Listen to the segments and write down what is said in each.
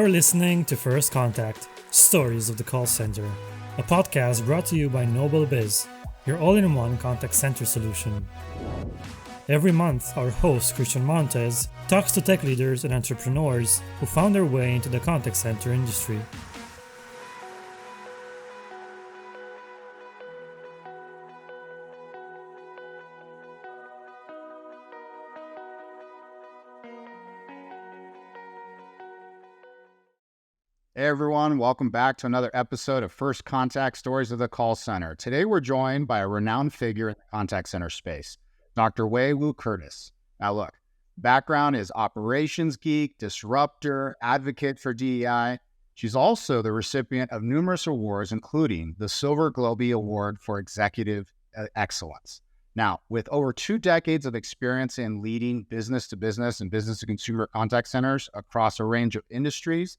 You're listening to First Contact, Stories of the Call Center, a podcast brought to you by Noble Biz, your all-in-one contact center solution. Every month, our host, Christian Montes, talks to tech leaders and entrepreneurs who found their way into the contact center industry. Hey everyone, welcome back to another episode of First Contact Stories of the Call Center. Today we're joined by a renowned figure in the contact center space, Dr. Hui Wu-Curtis. Now look, background is operations geek, disruptor, advocate for DEI. She's also the recipient of numerous awards, including the Silver Globee Award for Executive Excellence. Now, with over 2 decades of experience in leading business-to-business and business-to-consumer contact centers across a range of industries,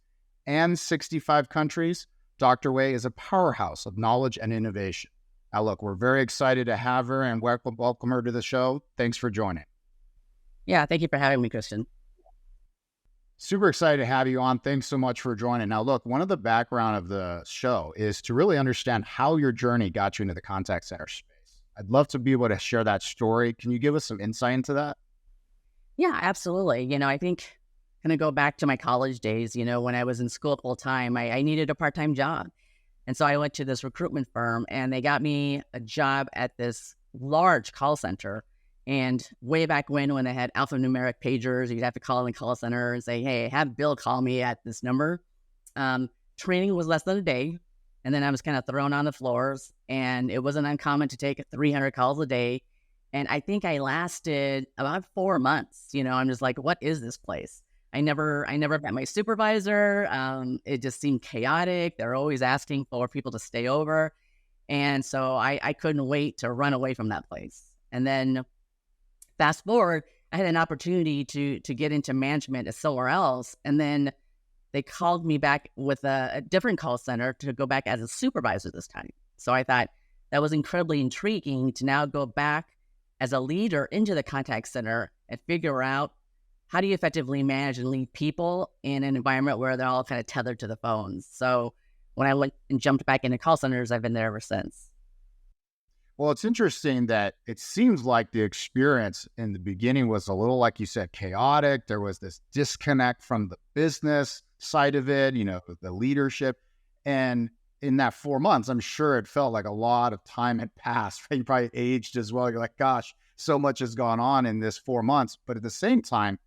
and 65 countries, Dr. Hui is a powerhouse of knowledge and innovation. Now, look, we're very excited to have her and welcome her to the show. Thanks for joining. Yeah, thank you for having me, Christian. Super excited to have you on. Thanks so much for joining. Now, look, one of the background of the show is to really understand how your journey got you into the contact center space. I'd love to be able to share that story. Can you give us some insight into that? Yeah, absolutely. I think going to go back to my college days, when I was in school full time, I needed a part-time job. And so I went to this recruitment firm and they got me a job at this large call center. And way back when they had alphanumeric pagers, you'd have to call in the call center and say, hey, have Bill call me at this number. Training was less than a day. And then I was kind of thrown on the floors, and it wasn't uncommon to take 300 calls a day. And I think I lasted about 4 months. I'm just like, what is this place? I never met my supervisor. It just seemed chaotic. They're always asking for people to stay over. And so I couldn't wait to run away from that place. And then fast forward, I had an opportunity to get into management at somewhere else. And then they called me back with a different call center to go back as a supervisor this time. So I thought that was incredibly intriguing to now go back as a leader into the contact center and figure out, how do you effectively manage and lead people in an environment where they're all kind of tethered to the phones? So when I went and jumped back into call centers, I've been there ever since. Well, it's interesting that it seems like the experience in the beginning was a little, like you said, chaotic. There was this disconnect from the business side of it, the leadership. And in that 4 months, I'm sure it felt like a lot of time had passed. You probably aged as well. You're like, gosh, so much has gone on in this 4 months. But at the same time,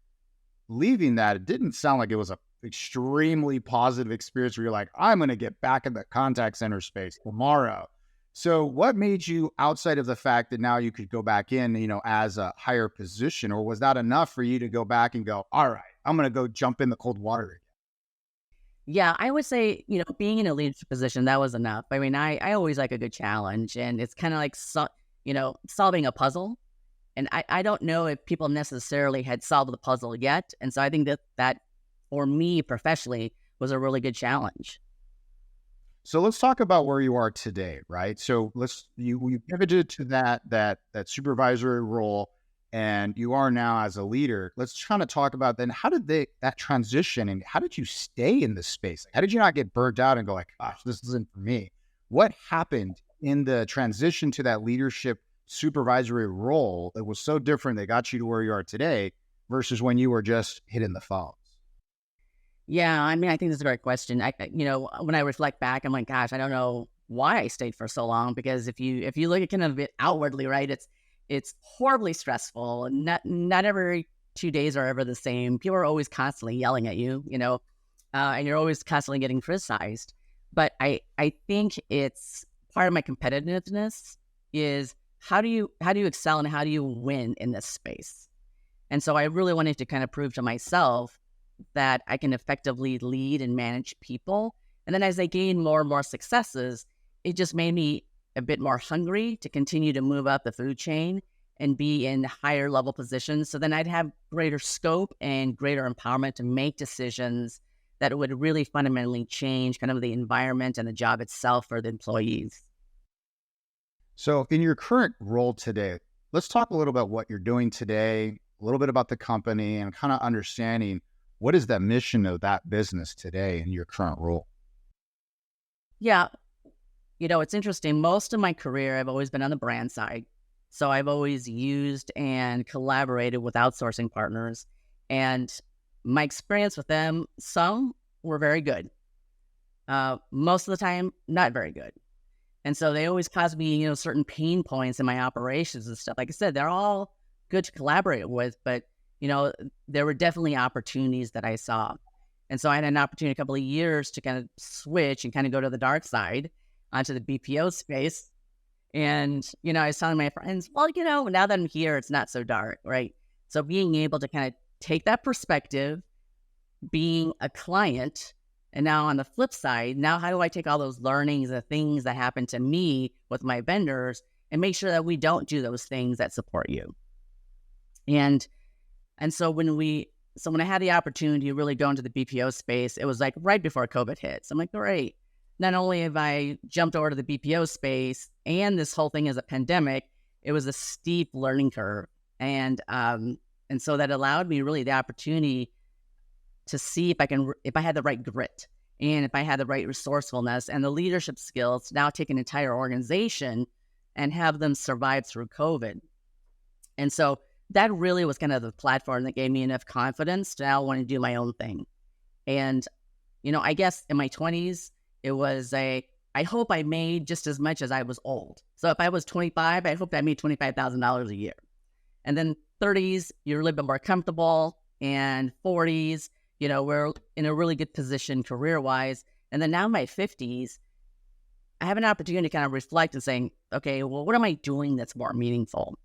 leaving that, it didn't sound like it was an extremely positive experience where you're like, I'm going to get back in the contact center space tomorrow. So what made you, outside of the fact that now you could go back in, as a higher position, or was that enough for you to go back and go, all right, I'm going to go jump in the cold water again? Yeah, I would say, being in a leadership position, that was enough. I mean, I always like a good challenge, and it's kind of like, solving a puzzle. And I don't know if people necessarily had solved the puzzle yet. And so I think that for me professionally was a really good challenge. So let's talk about where you are today, right? So you pivoted to that supervisory role, and you are now as a leader. Let's kind of talk about then, how did that transition, and how did you stay in this space? How did you not get burnt out and go like, gosh, this isn't for me? What happened in the transition to that leadership supervisory role that was so different that got you to where you are today versus when you were just hitting the phones? Yeah, I mean, I think that's a great question. When I reflect back, I'm like, gosh, I don't know why I stayed for so long, because if you look at kind of it outwardly, right, it's horribly stressful. Not every 2 days are ever the same. People are always constantly yelling at you, and you're always constantly getting criticized. But I think it's part of my competitiveness is, how do you excel and how do you win in this space? And so I really wanted to kind of prove to myself that I can effectively lead and manage people. And then as I gained more and more successes, it just made me a bit more hungry to continue to move up the food chain and be in higher level positions. So then I'd have greater scope and greater empowerment to make decisions that would really fundamentally change kind of the environment and the job itself for the employees. So in your current role today, let's talk a little about what you're doing today, a little bit about the company, and kind of understanding What is that mission of that business today in your current role? Yeah. It's interesting. Most of my career, I've always been on the brand side. So I've always used and collaborated with outsourcing partners. And my experience with them, some were very good. Most of the time, not very good. And so they always caused me, certain pain points in my operations and stuff. Like I said, they're all good to collaborate with, but, there were definitely opportunities that I saw. And so I had an opportunity a couple of years to kind of switch and kind of go to the dark side onto the BPO space. And, I was telling my friends, well, now that I'm here, it's not so dark, right? So being able to kind of take that perspective, being a client, and now on the flip side, now how do I take all those learnings, the things that happen to me with my vendors, and make sure that we don't do those things that support you? And so when I had the opportunity to really go into the BPO space, it was like right before COVID hit. So I'm like, great. Not only have I jumped over to the BPO space and this whole thing is a pandemic, it was a steep learning curve. And so that allowed me really the opportunity to see if I had the right grit and if I had the right resourcefulness and the leadership skills to now take an entire organization and have them survive through COVID. And so that really was kind of the platform that gave me enough confidence to now want to do my own thing. And, I guess in my 20s, it was I hope I made just as much as I was old. So if I was 25, I hope I made $25,000 a year. And then 30s, you're a little bit more comfortable. And 40s, we're in a really good position career-wise. And then now in my 50s, I have an opportunity to kind of reflect and saying, okay, well, what am I doing that's more meaningful?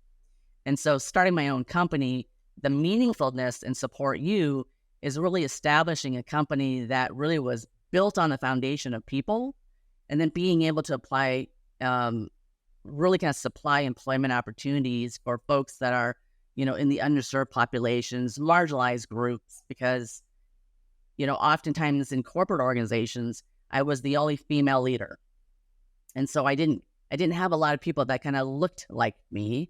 And so starting my own company, the meaningfulness in Support You is really establishing a company that really was built on the foundation of people, and then being able to apply, really kind of supply employment opportunities for folks that are, in the underserved populations, marginalized groups, because, oftentimes in corporate organizations, I was the only female leader. And so I didn't have a lot of people that kind of looked like me.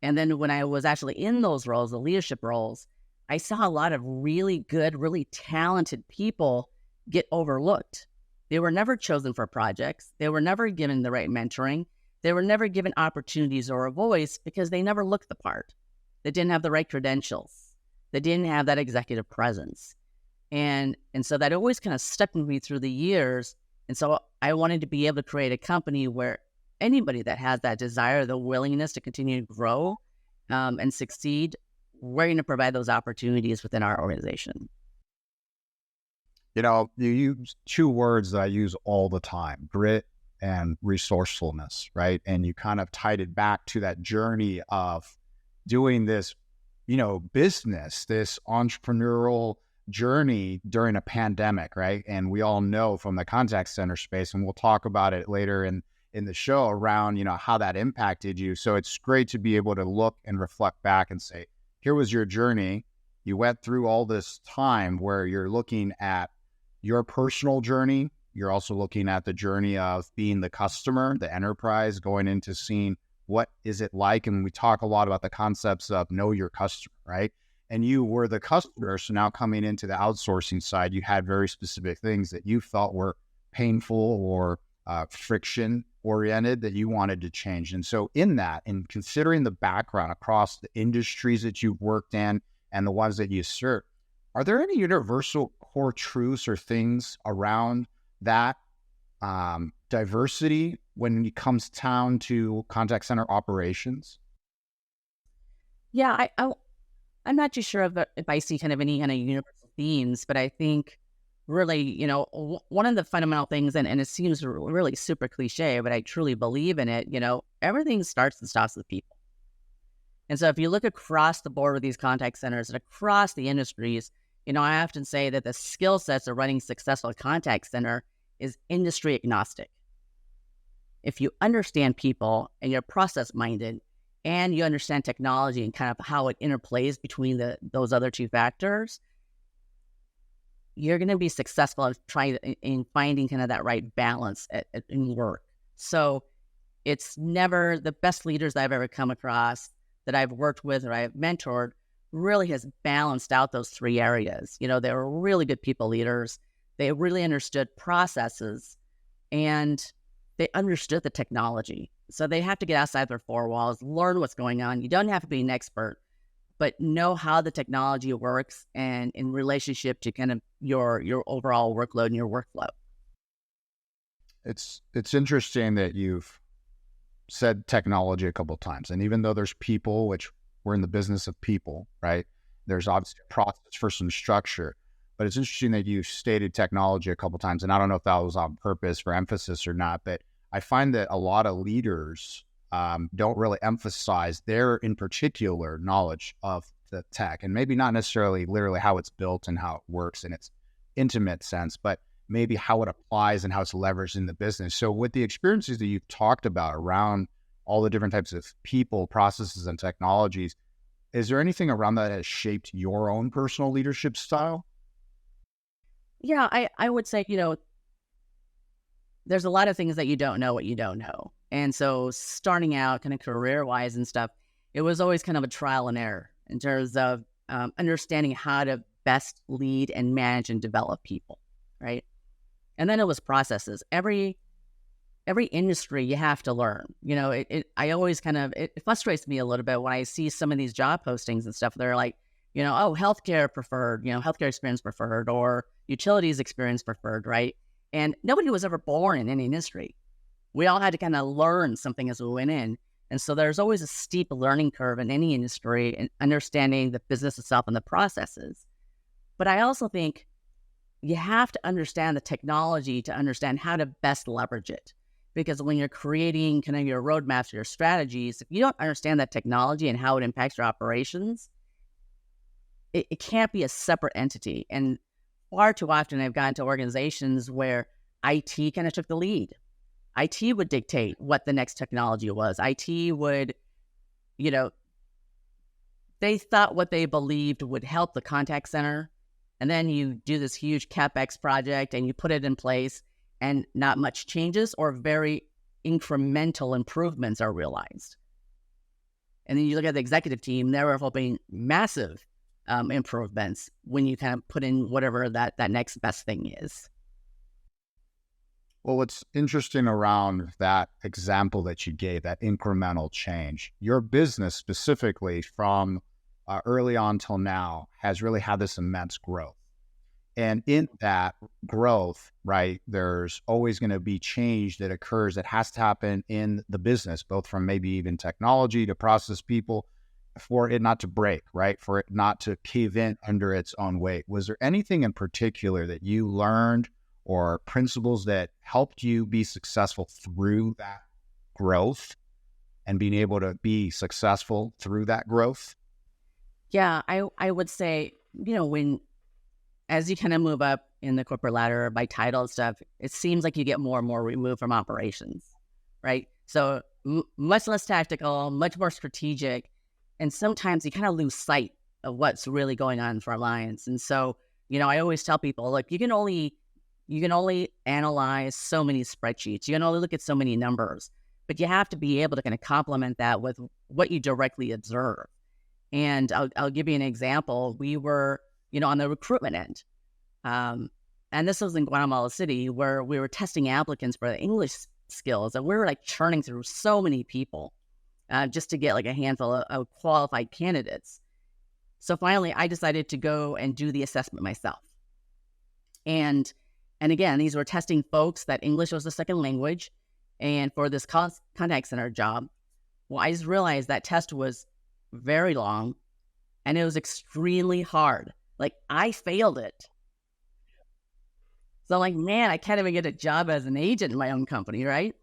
And then when I was actually in those roles, the leadership roles, I saw a lot of really good, really talented people get overlooked. They were never chosen for projects. They were never given the right mentoring. They were never given opportunities or a voice because they never looked the part. They didn't have the right credentials. They didn't have that executive presence. And so that always kind of stuck with me through the years. And so I wanted to be able to create a company where anybody that has that desire, the willingness to continue to grow and succeed, we're going to provide those opportunities within our organization. You use two words that I use all the time: grit and resourcefulness, right? And you kind of tied it back to that journey of doing this, business, this entrepreneurial journey during a pandemic, right? And we all know from the contact center space, and we'll talk about it later in the show around, how that impacted you. So it's great to be able to look and reflect back and say, here was your journey. You went through all this time where you're looking at your personal journey. You're also looking at the journey of being the customer, the enterprise, going into seeing what is it like. And we talk a lot about the concepts of know your customer, right? And you were the customer. So now coming into the outsourcing side, you had very specific things that you felt were painful or friction oriented that you wanted to change. And so in considering the background across the industries that you've worked in and the ones that you serve, are there any universal core truths or things around that diversity when it comes down to contact center operations? Yeah, I'm not too sure if I see kind of any kind of universal themes, but I think really, one of the fundamental things, and it seems really super cliche, but I truly believe in it, everything starts and stops with people. And so if you look across the board with these contact centers and across the industries, I often say that the skill sets of running a successful contact center is industry agnostic. If you understand people and you're process minded and you understand technology and kind of how it interplays between those other two factors, you're going to be successful in finding kind of that right balance in work. So it's never the best leaders that I've ever come across that I've worked with or I've mentored really has balanced out those three areas. They were really good people leaders. They really understood processes, and they understood the technology. So they have to get outside their four walls, learn what's going on. You don't have to be an expert, but know how the technology works and in relationship to kind of your overall workload and your workflow. It's interesting that you've said technology a couple of times. And even though there's people, which we're in the business of people, right? There's obviously a process for some structure, but it's interesting that you've stated technology a couple of times. And I don't know if that was on purpose for emphasis or not, but I find that a lot of leaders don't really emphasize their, in particular, knowledge of the tech, and maybe not necessarily literally how it's built and how it works in its intimate sense, but maybe how it applies and how it's leveraged in the business. So with the experiences that you've talked about around all the different types of people, processes, and technologies, is there anything around that has shaped your own personal leadership style? Yeah, I would say, there's a lot of things that you don't know what you don't know. And so starting out kind of career-wise and stuff, it was always kind of a trial and error in terms of understanding how to best lead and manage and develop people, right? And then it was processes. Every industry you have to learn. I always it frustrates me a little bit when I see some of these job postings and stuff. They're like, healthcare preferred, healthcare experience preferred, or utilities experience preferred, right? And nobody was ever born in any industry. We all had to kind of learn something as we went in. And so there's always a steep learning curve in any industry and understanding the business itself and the processes. But I also think you have to understand the technology to understand how to best leverage it. Because when you're creating kind of your roadmaps, your strategies, if you don't understand that technology and how it impacts your operations, it can't be a separate entity. And far too often I've gotten to organizations where IT kind of took the lead. IT would dictate what the next technology was. IT would, they thought what they believed would help the contact center. And then you do this huge CapEx project and you put it in place and not much changes or very incremental improvements are realized. And then you look at the executive team, they were hoping massive improvements when you kind of put in whatever that next best thing is. Well, what's interesting around that example that you gave, that incremental change, your business specifically from early on till now has really had this immense growth. And in that growth, right, there's always going to be change that occurs that has to happen in the business, both from maybe even technology to process people, for it not to break, right, for it not to cave in under its own weight. Was there anything in particular that you learned or principles that helped you be successful through that growth and being able to be successful through that growth? Yeah, I would say, as you kind of move up in the corporate ladder by title and stuff, it seems like you get more and more removed from operations, right? So much less tactical, much more strategic. And sometimes you kind of lose sight of what's really going on in front lines. And so, I always tell people, look, you can only analyze so many spreadsheets. You can only look at so many numbers, but you have to be able to kind of complement that with what you directly observe. And I'll give you an example. We were, on the recruitment end, and this was in Guatemala City, where we were testing applicants for the English skills, and we were like churning through so many people just to get like a handful of qualified candidates. So finally, I decided to go and do the assessment myself. And again, these were testing folks that English was a second language. And for this contact center job, well, I just realized that test was very long and it was extremely hard. Like, I failed it. So I'm like, man, I can't even get a job as an agent in my own company, right?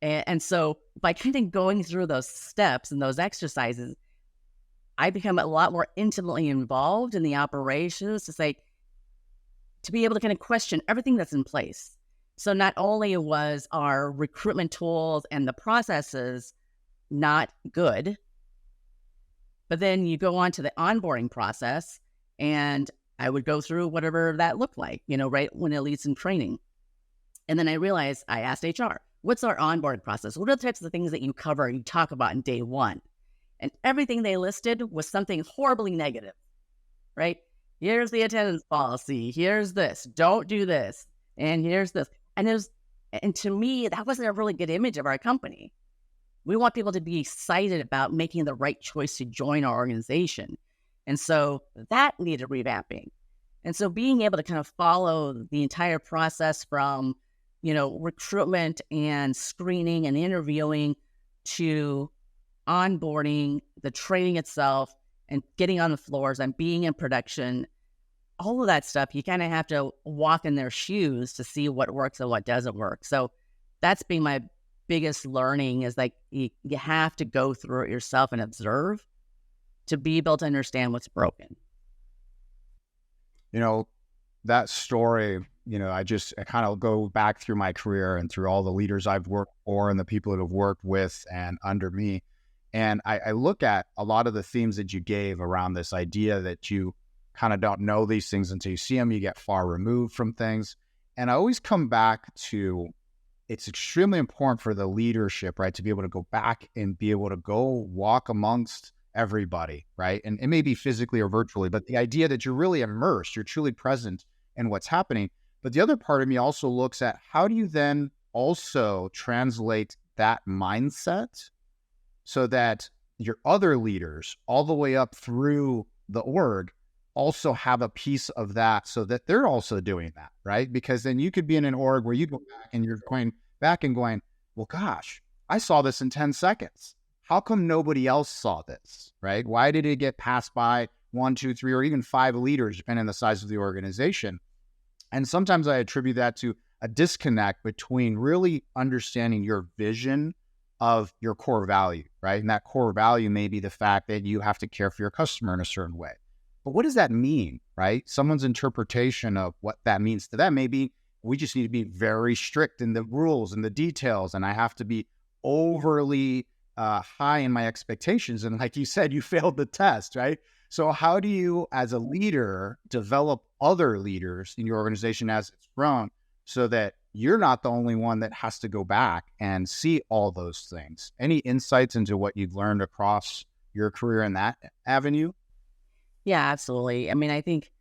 And so by kind of going through those steps and those exercises, I become a lot more intimately involved in the operations to be able to kind of question everything that's in place. So not only was our recruitment tools and the processes not good, but then you go on to the onboarding process, and I would go through whatever that looked like, right when it leads in training. And then I realized, I asked HR, what's our onboarding process? What are the types of things that you cover, you talk about in day one? And everything they listed was something horribly negative, right? Here's the attendance policy. Here's this. Don't do this. And here's this. And to me, that wasn't a really good image of our company. We want people to be excited about making the right choice to join our organization. And so that needed revamping. And so being able to kind of follow the entire process from, recruitment and screening and interviewing to onboarding, the training itself, and getting on the floors and being in production, all of that stuff, you kind of have to walk in their shoes to see what works and what doesn't work. So that's been my biggest learning, is like you have to go through it yourself and observe to be able to understand what's broken. That story, I kind of go back through my career and through all the leaders I've worked for and the people that have worked with and under me. And I look at a lot of the themes that you gave around this idea that you kind of don't know these things until you see them, you get far removed from things. And I always come back to, it's extremely important for the leadership, right, to be able to go back and be able to go walk amongst everybody, right? And it may be physically or virtually, but the idea that you're really immersed, you're truly present in what's happening. But the other part of me also looks at, how do you then also translate that mindset so that your other leaders all the way up through the org also have a piece of that, so that they're also doing that, right? Because then you could be in an org where you go back and you're going back and going, well, gosh, I saw this in 10 seconds. How come nobody else saw this, right? Why did it get passed by 1, 2, 3, or even 5 leaders, depending on the size of the organization? And sometimes I attribute that to a disconnect between really understanding your vision of your core value, right? And that core value may be the fact that you have to care for your customer in a certain way. But what does that mean, right? Someone's interpretation of what that means to them may be, we just need to be very strict in the rules and the details, and I have to be overly high in my expectations. And like you said, you failed the test, right? So how do you, as a leader, develop other leaders in your organization as it's grown, so that you're not the only one that has to go back and see all those things? Any insights into what you've learned across your career in that avenue? Yeah, absolutely. I mean, I think,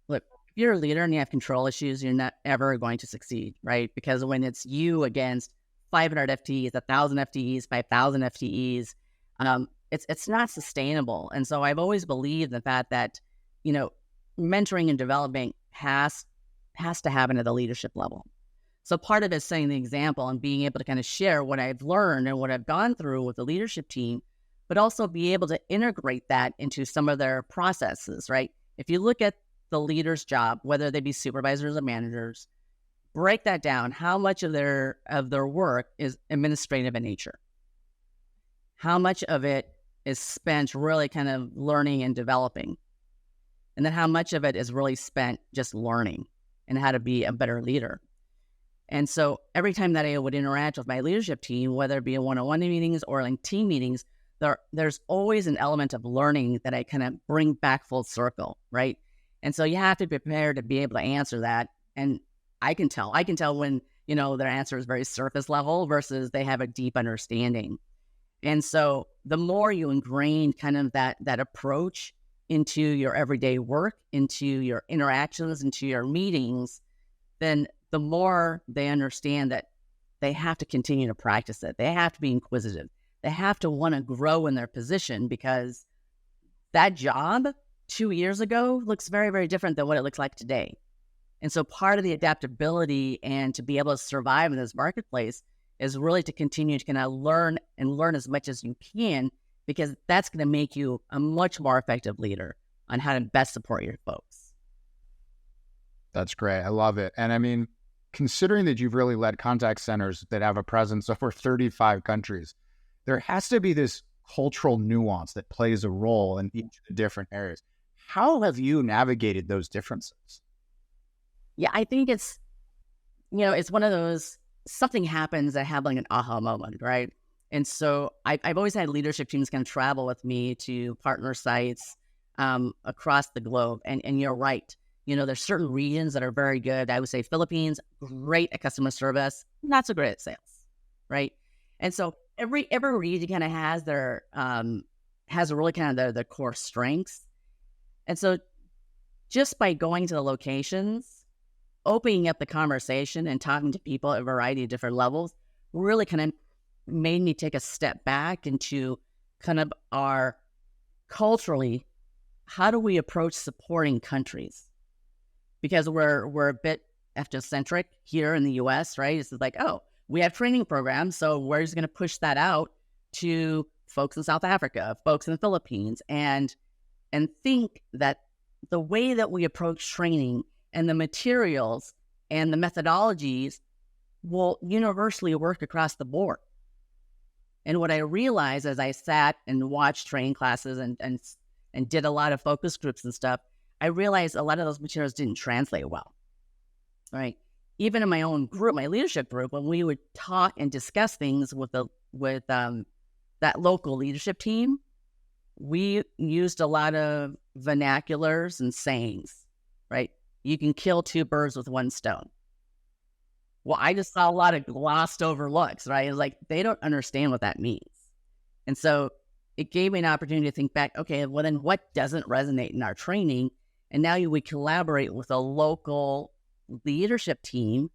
look, if you're a leader and you have control issues, you're not ever going to succeed, right? Because when it's you against 500 FTEs, 1,000 FTEs, 5,000 FTEs, it's not sustainable. And so I've always believed the fact that, mentoring and developing has to happen at the leadership level. So part of it is setting the example and being able to kind of share what I've learned and what I've gone through with the leadership team, but also be able to integrate that into some of their processes, right? If you look at the leader's job, whether they be supervisors or managers, break that down. How much of their work is administrative in nature? How much of it is spent really kind of learning and developing? And then how much of it is really spent just learning and how to be a better leader? And so every time that I would interact with my leadership team, whether it be in one-on-one meetings or in team meetings, there's always an element of learning that I kind of bring back full circle, right? And so you have to be prepared to be able to answer that. And I can tell when, their answer is very surface level versus they have a deep understanding. And so the more you ingrain kind of that approach into your everyday work, into your interactions, into your meetings, then the more they understand that they have to continue to practice it. They have to be inquisitive. They have to want to grow in their position, because that job 2 years ago looks very, very different than what it looks like today. And so part of the adaptability and to be able to survive in this marketplace is really to continue to kind of learn as much as you can, because that's going to make you a much more effective leader on how to best support your folks. That's great. I love it. And I mean, considering that you've really led contact centers that have a presence over 35 countries, there has to be this cultural nuance that plays a role in each of the different areas. How have you navigated those differences? Yeah, I think it's one of those, something happens that have like an aha moment, right? And so I've always had leadership teams kind of travel with me to partner sites across the globe. And you're right. There's certain regions that are very good. I would say Philippines, great at customer service, not so great at sales, right? And so every region kind of has their has really kind of the core strengths. And so just by going to the locations, opening up the conversation and talking to people at a variety of different levels really kind of made me take a step back into kind of our culturally, how do we approach supporting countries? Because we're a bit ethnocentric here in the US, right? It's like, oh, we have training programs, so we're just going to push that out to folks in South Africa, folks in the Philippines, and think that the way that we approach training and the materials and the methodologies will universally work across the board. And what I realized as I sat and watched training classes and did a lot of focus groups and stuff, I realized a lot of those materials didn't translate well, right? Even in my own group, my leadership group, when we would talk and discuss things with that local leadership team, we used a lot of vernaculars and sayings, right? You can kill two birds with one stone. Well, I just saw a lot of glossed over looks, right? It's like, they don't understand what that means. And so it gave me an opportunity to think back, okay, well then what doesn't resonate in our training? And now we collaborate with a local leadership team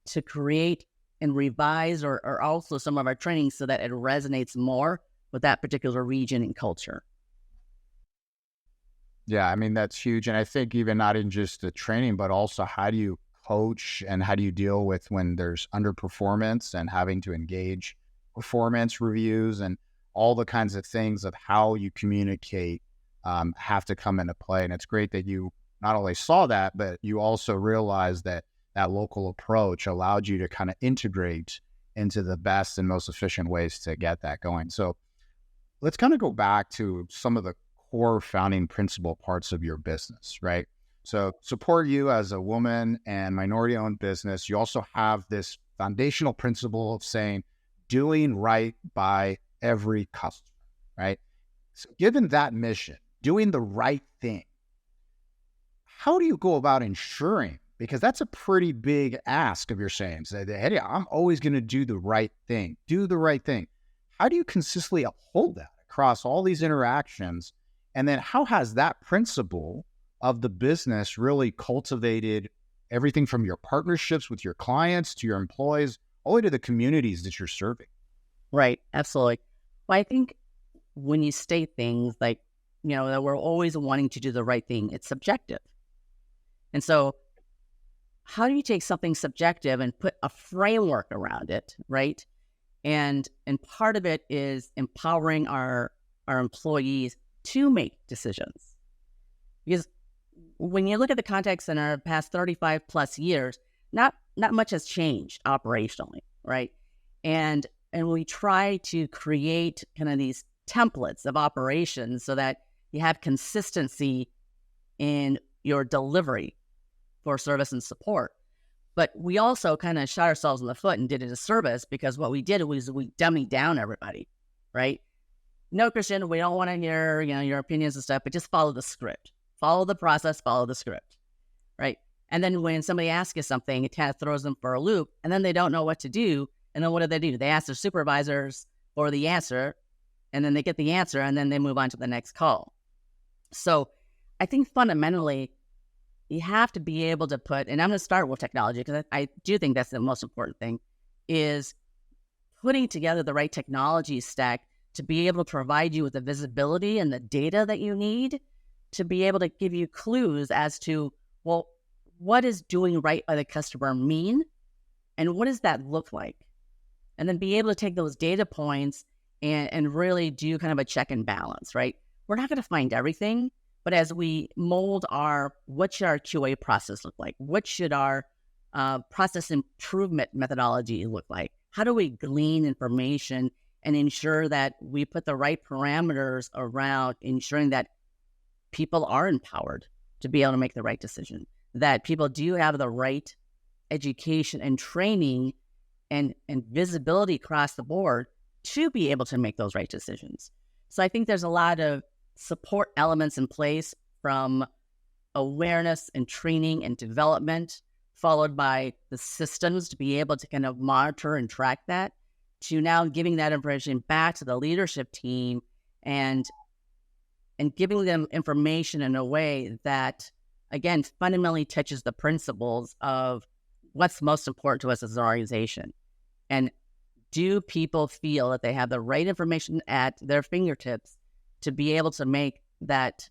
to create and revise or also some of our training so that it resonates more with that particular region and culture. Yeah, I mean, that's huge. And I think even not in just the training, but also how do you coach and how do you deal with when there's underperformance and having to engage performance reviews and all the kinds of things of how you communicate have to come into play. And it's great that you not only saw that, but you also realized that that local approach allowed you to kind of integrate into the best and most efficient ways to get that going. So let's kind of go back to some of the core founding principle parts of your business, right? So support you as a woman and minority-owned business. You also have this foundational principle of saying, doing right by every customer, right? So given that mission, doing the right thing, how do you go about ensuring, because that's a pretty big ask of your saying, say, hey, I'm always going to do the right thing, do the right thing. How do you consistently uphold that across all these interactions? And then how has that principle of the business really cultivated everything from your partnerships with your clients to your employees, all the way to the communities that you're serving? Right, absolutely. Well, I think when you state things like, that we're always wanting to do the right thing, it's subjective. And so how do you take something subjective and put a framework around it, right? And part of it is empowering our employees to make decisions. Because when you look at the contact center past 35 plus years, not much has changed operationally, right? And we try to create kind of these templates of operations so that you have consistency in your delivery for service and support. But we also kind of shot ourselves in the foot and did a disservice, because what we did was we dummied down everybody, right? No, Christian, we don't want to hear, your opinions and stuff, but just follow the script. Follow the process, follow the script, right? And then when somebody asks you something, it kind of throws them for a loop, and then they don't know what to do. And then what do? They ask their supervisors for the answer, and then they get the answer, and then they move on to the next call. So I think fundamentally, you have to be able to put, and I'm going to start with technology because I do think that's the most important thing, is putting together the right technology stack to be able to provide you with the visibility and the data that you need to be able to give you clues as to, well, what is doing right by the customer mean? And what does that look like? And then be able to take those data points and really do kind of a check and balance, right? We're not going to find everything, but as we mold what should our QA process look like? What should our process improvement methodology look like? How do we glean information and ensure that we put the right parameters around ensuring that people are empowered to be able to make the right decision, that people do have the right education and training and visibility across the board to be able to make those right decisions. So I think there's a lot of support elements in place, from awareness and training and development, followed by the systems to be able to kind of monitor and track that, to now giving that information back to the leadership team and and giving them information in a way that, again, fundamentally touches the principles of what's most important to us as an organization. And do people feel that they have the right information at their fingertips to be able to make that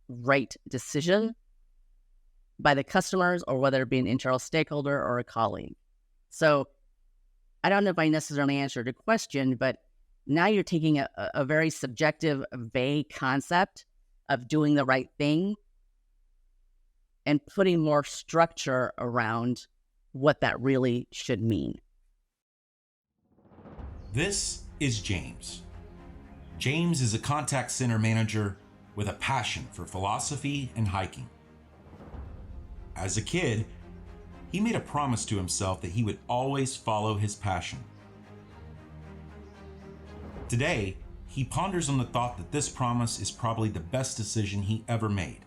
right decision by the customers, or whether it be an internal stakeholder or a colleague? So I don't know if I necessarily answered the question, but now you're taking a very subjective, vague concept of doing the right thing and putting more structure around what that really should mean. This is James. James is a contact center manager with a passion for philosophy and hiking. As a kid, he made a promise to himself that he would always follow his passion. Today, he ponders on the thought that this promise is probably the best decision he ever made.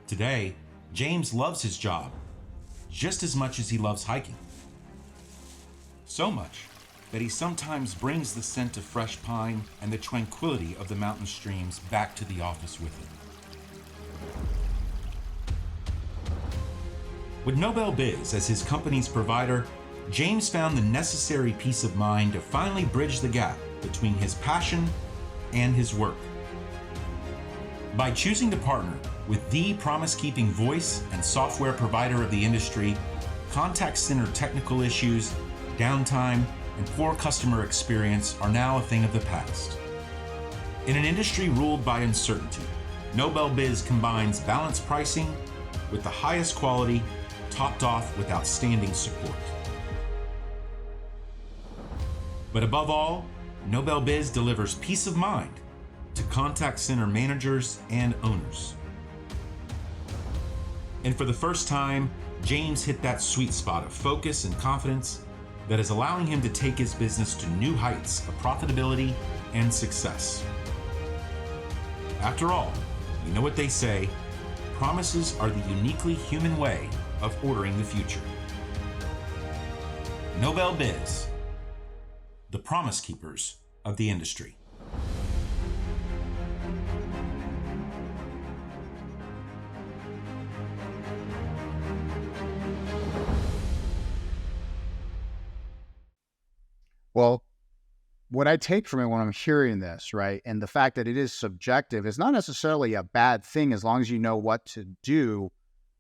Today, James loves his job just as much as he loves hiking. So much that he sometimes brings the scent of fresh pine and the tranquility of the mountain streams back to the office with him. With Nobel Biz as his company's provider, James found the necessary peace of mind to finally bridge the gap between his passion and his work. By choosing to partner with the promise-keeping voice and software provider of the industry, contact center technical issues, downtime, and poor customer experience are now a thing of the past. In an industry ruled by uncertainty, Nobel Biz combines balanced pricing with the highest quality, topped off with outstanding support. But above all, Nobel Biz delivers peace of mind to contact center managers and owners. And for the first time, James hit that sweet spot of focus and confidence that is allowing him to take his business to new heights of profitability and success. After all, you know what they say, promises are the uniquely human way of ordering the future. Nobel Biz, the promise keepers of the industry. Well, what I take from it when I'm hearing this, right, and the fact that it is subjective is not necessarily a bad thing as long as you know what to do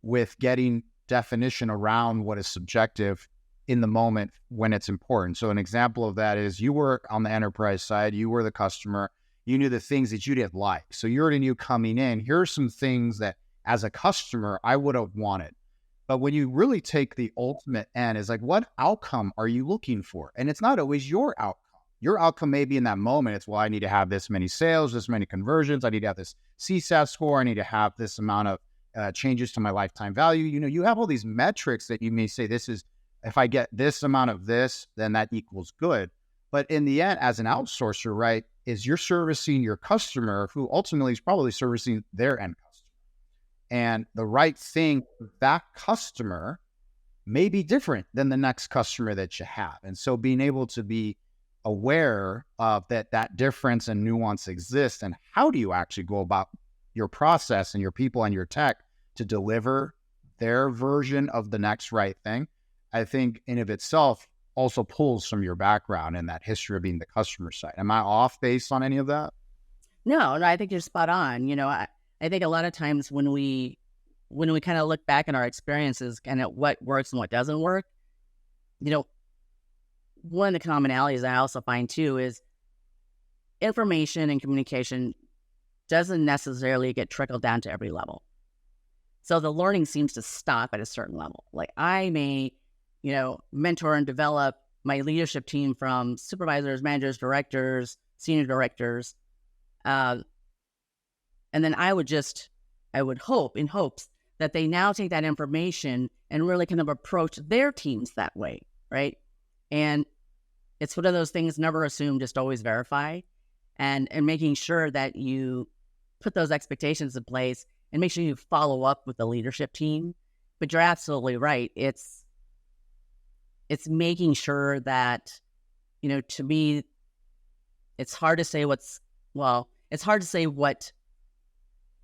with getting definition around what is subjective in the moment when it's important. So an example of that is you were on the enterprise side, you were the customer, you knew the things that you didn't like. So you already knew coming in, here are some things that as a customer, I would have wanted. But when you really take the ultimate end, is like, what outcome are you looking for? And it's not always your outcome. Your outcome may be in that moment. It's, well, I need to have this many sales, this many conversions. I need to have this CSAT score. I need to have this amount of changes to my lifetime value. You know, you have all these metrics that you may say, this is, if I get this amount of this, then that equals good. But in the end, as an outsourcer, right, is you're servicing your customer who ultimately is probably servicing their end customer. And the right thing for that customer may be different than the next customer that you have. And so being able to be aware of that difference and nuance exists, and how do you actually go about your process and your people and your tech to deliver their version of the next right thing, I think in of itself also pulls from your background and that history of being the customer side. Am I off base on any of that? No, I think you're spot on. You know, I think a lot of times when we kind of look back in our experiences and at what works and what doesn't work, you know, one of the commonalities I also find too is information and communication doesn't necessarily get trickled down to every level. So the learning seems to stop at a certain level. Like I may, you know, mentor and develop my leadership team from supervisors, managers, directors, senior directors, and then I would hope in hopes that they now take that information and really kind of approach their teams that way, right? And it's one of those things, never assume, just always verify, and making sure that you put those expectations in place and make sure you follow up with the leadership team. But you're absolutely right. It's making sure that, you know, to me, it's hard to say what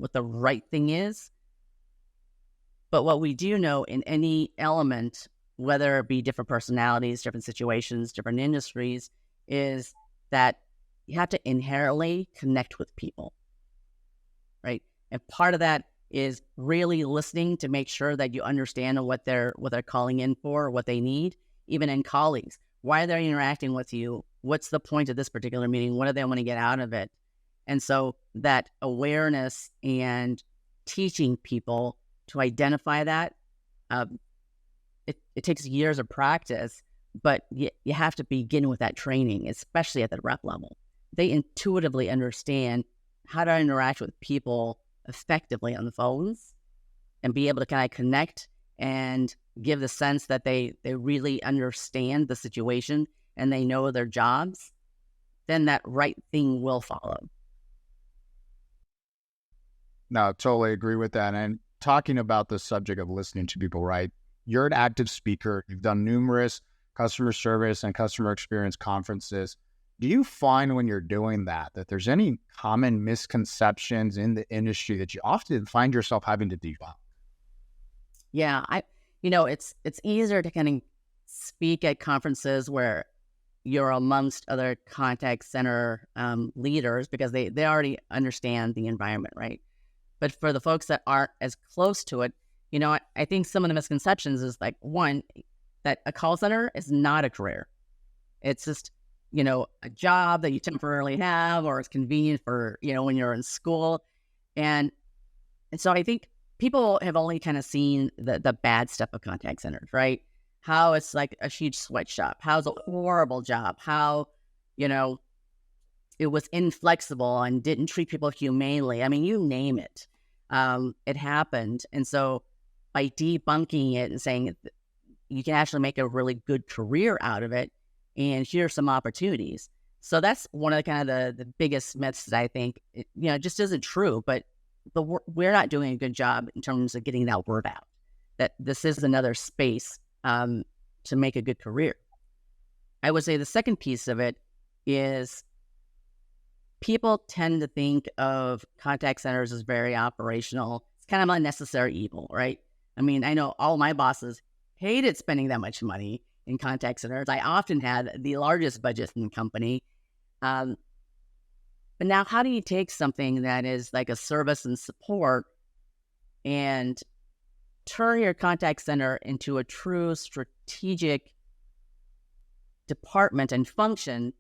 what the right thing is. But what we do know in any element, whether it be different personalities, different situations, different industries, is that you have to inherently connect with people, right? And part of that is really listening to make sure that you understand what they're calling in for, what they need, even in colleagues. Why they're interacting with you? What's the point of this particular meeting? What do they want to get out of it? And so that awareness and teaching people to identify that, it takes years of practice, but you have to begin with that training, especially at the rep level. They intuitively understand how to interact with people effectively on the phones and be able to kind of connect and give the sense that they really understand the situation and they know their jobs. Then that right thing will follow. No, totally agree with that. And talking about the subject of listening to people, right? You're an active speaker. You've done numerous customer service and customer experience conferences. Do you find when you're doing that there's any common misconceptions in the industry that you often find yourself having to debunk? Yeah, it's easier to kind of speak at conferences where you're amongst other contact center leaders because they already understand the environment, right? But for the folks that aren't as close to it, I think some of the misconceptions is like, one, that a call center is not a career. It's just, a job that you temporarily have, or it's convenient for, when you're in school. And so I think people have only kind of seen the bad stuff of contact centers, right? How it's like a huge sweatshop, how it's a horrible job, how, it was inflexible and didn't treat people humanely. I mean, you name it. It happened. And so by debunking it and saying you can actually make a really good career out of it, and here's some opportunities. So that's one of the kind of the biggest myths that I think, just isn't true, but we're not doing a good job in terms of getting that word out, that this is another space to make a good career. I would say the second piece of it is people tend to think of contact centers as very operational. It's kind of unnecessary evil, right? I mean, I know all my bosses hated spending that much money in contact centers. I often had the largest budget in the company. But now how do you take something that is like a service and support and turn your contact center into a true strategic department and function?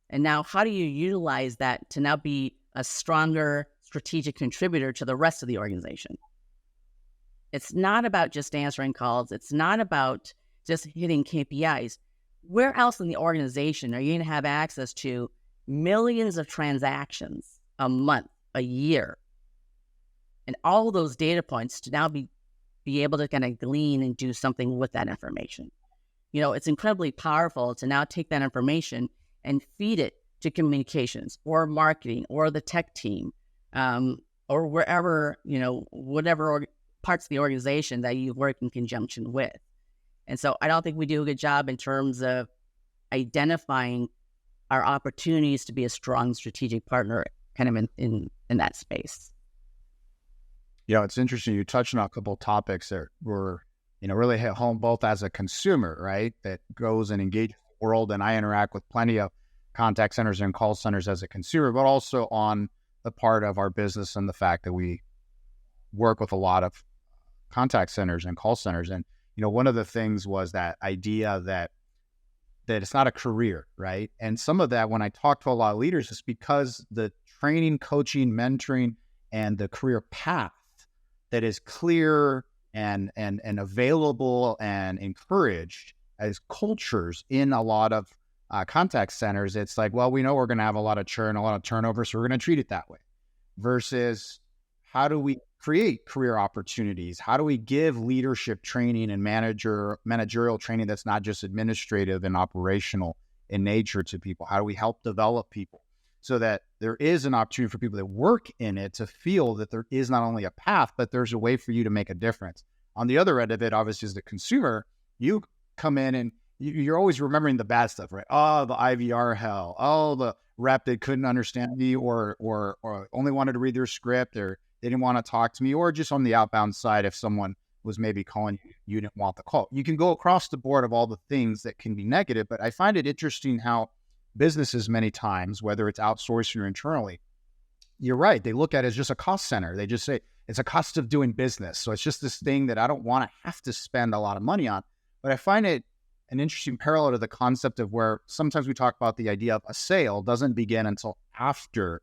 And now how do you utilize that to now be a stronger strategic contributor to the rest of the organization? It's not about just answering calls. It's not about just hitting KPIs. Where else in the organization are you going to have access to millions of transactions a month, a year, and all of those data points to now be able to kind of glean and do something with that information? It's incredibly powerful to now take that information and feed it to communications or marketing or the tech team, or wherever, whatever parts of the organization that you work in conjunction with. And so I don't think we do a good job in terms of identifying our opportunities to be a strong strategic partner kind of in that space. Yeah, it's interesting. You touched on a couple of topics that were, really hit home, both as a consumer, right, that goes and engages the world. And I interact with plenty of contact centers and call centers as a consumer, but also on the part of our business and the fact that we work with a lot of contact centers and call centers. And, one of the things was that idea that it's not a career, right? And some of that, when I talk to a lot of leaders, is because the training, coaching, mentoring, and the career path that is clear and available and encouraged as cultures in a lot of contact centers, it's like, well, we know we're going to have a lot of churn, a lot of turnover, so we're going to treat it that way. Versus, how do we create career opportunities? How do we give leadership training and managerial training that's not just administrative and operational in nature to people? How do we help develop people so that there is an opportunity for people that work in it to feel that there is not only a path, but there's a way for you to make a difference? On the other end of it, obviously, as the consumer, you come in and you're always remembering the bad stuff, right? Oh, the IVR hell. Oh, the rep that couldn't understand me or only wanted to read their script, or they didn't want to talk to me, or just on the outbound side, if someone was maybe calling you, you didn't want the call. You can go across the board of all the things that can be negative, but I find it interesting how businesses many times, whether it's outsourced or internally, you're right, they look at it as just a cost center. They just say, it's a cost of doing business. So it's just this thing that I don't want to have to spend a lot of money on. But I find it an interesting parallel to the concept of where sometimes we talk about the idea of a sale doesn't begin until after,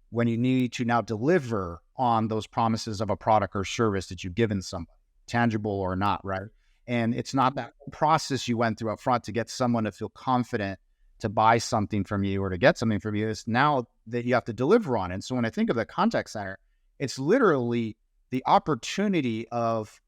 when you need to now deliver on those promises of a product or service that you've given somebody, tangible or not, right? And it's not that process you went through up front to get someone to feel confident to buy something from you or to get something from you. It's now that you have to deliver on it. And so when I think of the contact center, it's literally the opportunity of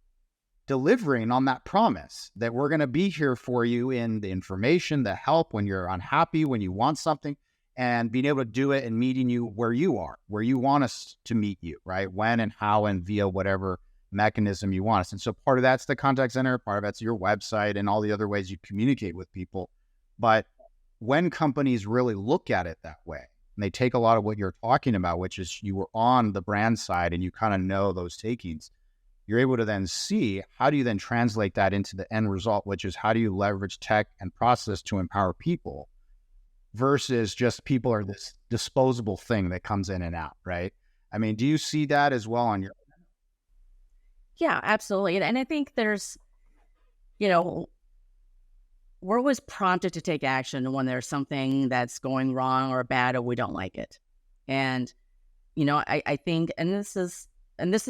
delivering on that promise that we're going to be here for you in the information, the help when you're unhappy, when you want something, and being able to do it and meeting you where you are, where you want us to meet you, right? When and how and via whatever mechanism you want us. And so part of that's the contact center, part of that's your website and all the other ways you communicate with people. But when companies really look at it that way, and they take a lot of what you're talking about, which is you were on the brand side and you kind of know those takings, you're able to then see how do you then translate that into the end result, which is how do you leverage tech and process to empower people versus just people are this disposable thing that comes in and out, right? I mean, do you see that as well on your? Yeah, absolutely. And I think there's, we're always prompted to take action when there's something that's going wrong or bad or we don't like it. And, I think, and this is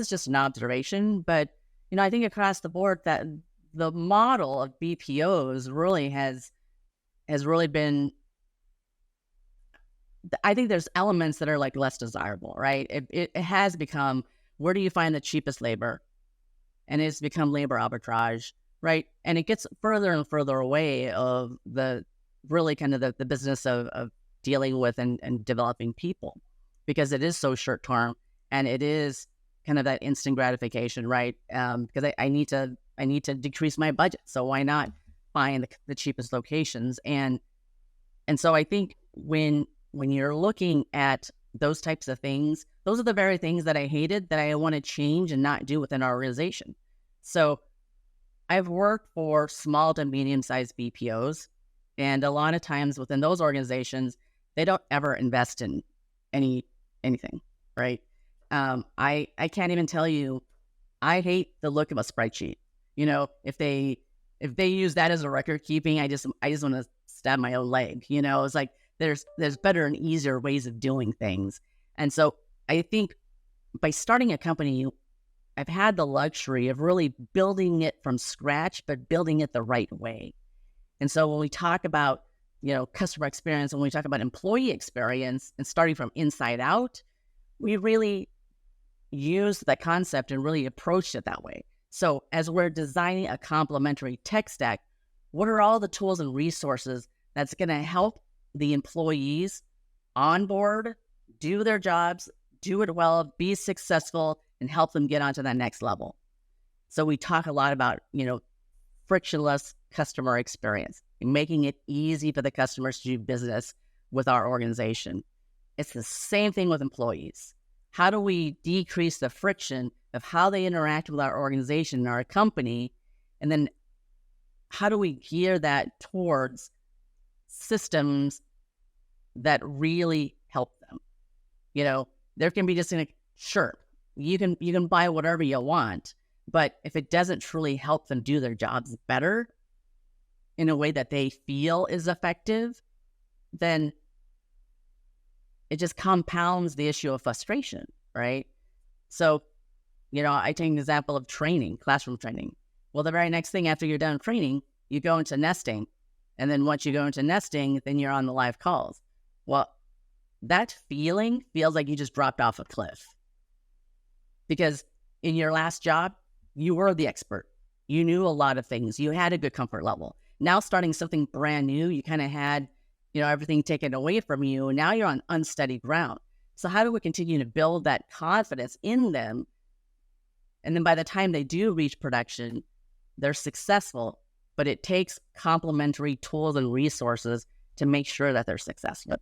just an observation, but, I think across the board that the model of BPOs really has really been, I think there's elements that are like less desirable, right? It has become, where do you find the cheapest labor? And it's become labor arbitrage, right? And it gets further and further away of the really kind of the business of dealing with and developing people, because it is so short term and it is kind of that instant gratification, right? Because I need to decrease my budget, so why not find the cheapest locations? And so I think when you're looking at those types of things, those are the very things that I hated that I want to change and not do within our organization. So I've worked for small to medium-sized BPOs, and a lot of times within those organizations, they don't ever invest in anything, right? I can't even tell you, I hate the look of a spreadsheet. If they use that as a record keeping, I just want to stab my own leg. It's like there's better and easier ways of doing things. And so I think by starting a company, I've had the luxury of really building it from scratch, but building it the right way. And so when we talk about, customer experience, when we talk about employee experience and starting from inside out, we really used that concept and really approached it that way. So as we're designing a complementary tech stack, what are all the tools and resources that's going to help the employees onboard, do their jobs, do it well, be successful, and help them get onto that next level? So we talk a lot about, frictionless customer experience, making it easy for the customers to do business with our organization. It's the same thing with employees. How do we decrease the friction of how they interact with our organization and our company? And then how do we gear that towards systems that really help them? There can be just sure, you can buy whatever you want, but if it doesn't truly help them do their jobs better in a way that they feel is effective, then it just compounds the issue of frustration, right? So, I take an example of training, classroom training. Well, the very next thing after you're done training, you go into nesting. And then once you go into nesting, then you're on the live calls. Well, that feels like you just dropped off a cliff. Because in your last job, you were the expert. You knew a lot of things. You had a good comfort level. Now starting something brand new, you kind of had, everything taken away from you. And now you're on unsteady ground. So how do we continue to build that confidence in them? And then by the time they do reach production, they're successful, but it takes complementary tools and resources to make sure that they're successful.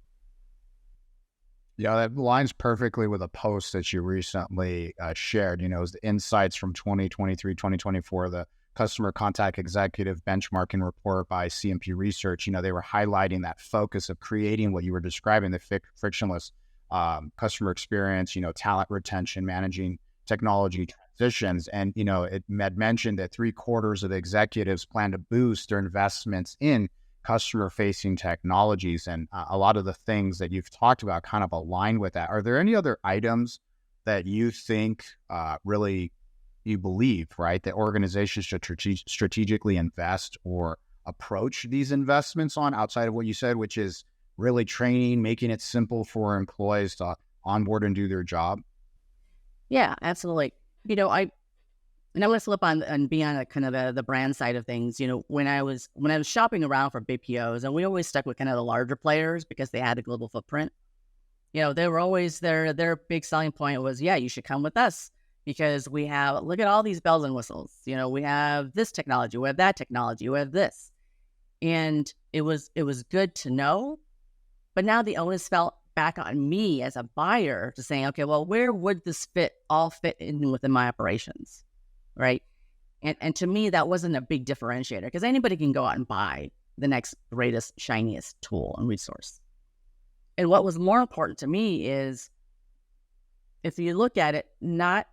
Yeah, that aligns perfectly with a post that you recently shared. It was the insights from 2023, 2024, the Customer Contact Executive Benchmarking Report by CMP Research. They were highlighting that focus of creating what you were describing, the frictionless customer experience, talent retention, managing technology transitions. And, it had mentioned that 3/4 of the executives plan to boost their investments in customer-facing technologies, and a lot of the things that you've talked about kind of align with that. Are there any other items that you think really you believe, right, that organizations should strategically invest or approach these investments on outside of what you said, which is really training, making it simple for employees to onboard and do their job? Yeah, absolutely. And I'm going to slip on and be on a kind of the brand side of things. When I was shopping around for BPOs, and we always stuck with kind of the larger players because they had a global footprint. They were always their big selling point was, yeah, you should come with us because look at all these bells and whistles. We have this technology, we have that technology, we have this, and it was good to know. But now the onus fell back on me as a buyer to saying, okay, well, where would this all fit in within my operations? Right. And to me, that wasn't a big differentiator because anybody can go out and buy the next greatest, shiniest tool and resource. And what was more important to me is if you look at it, not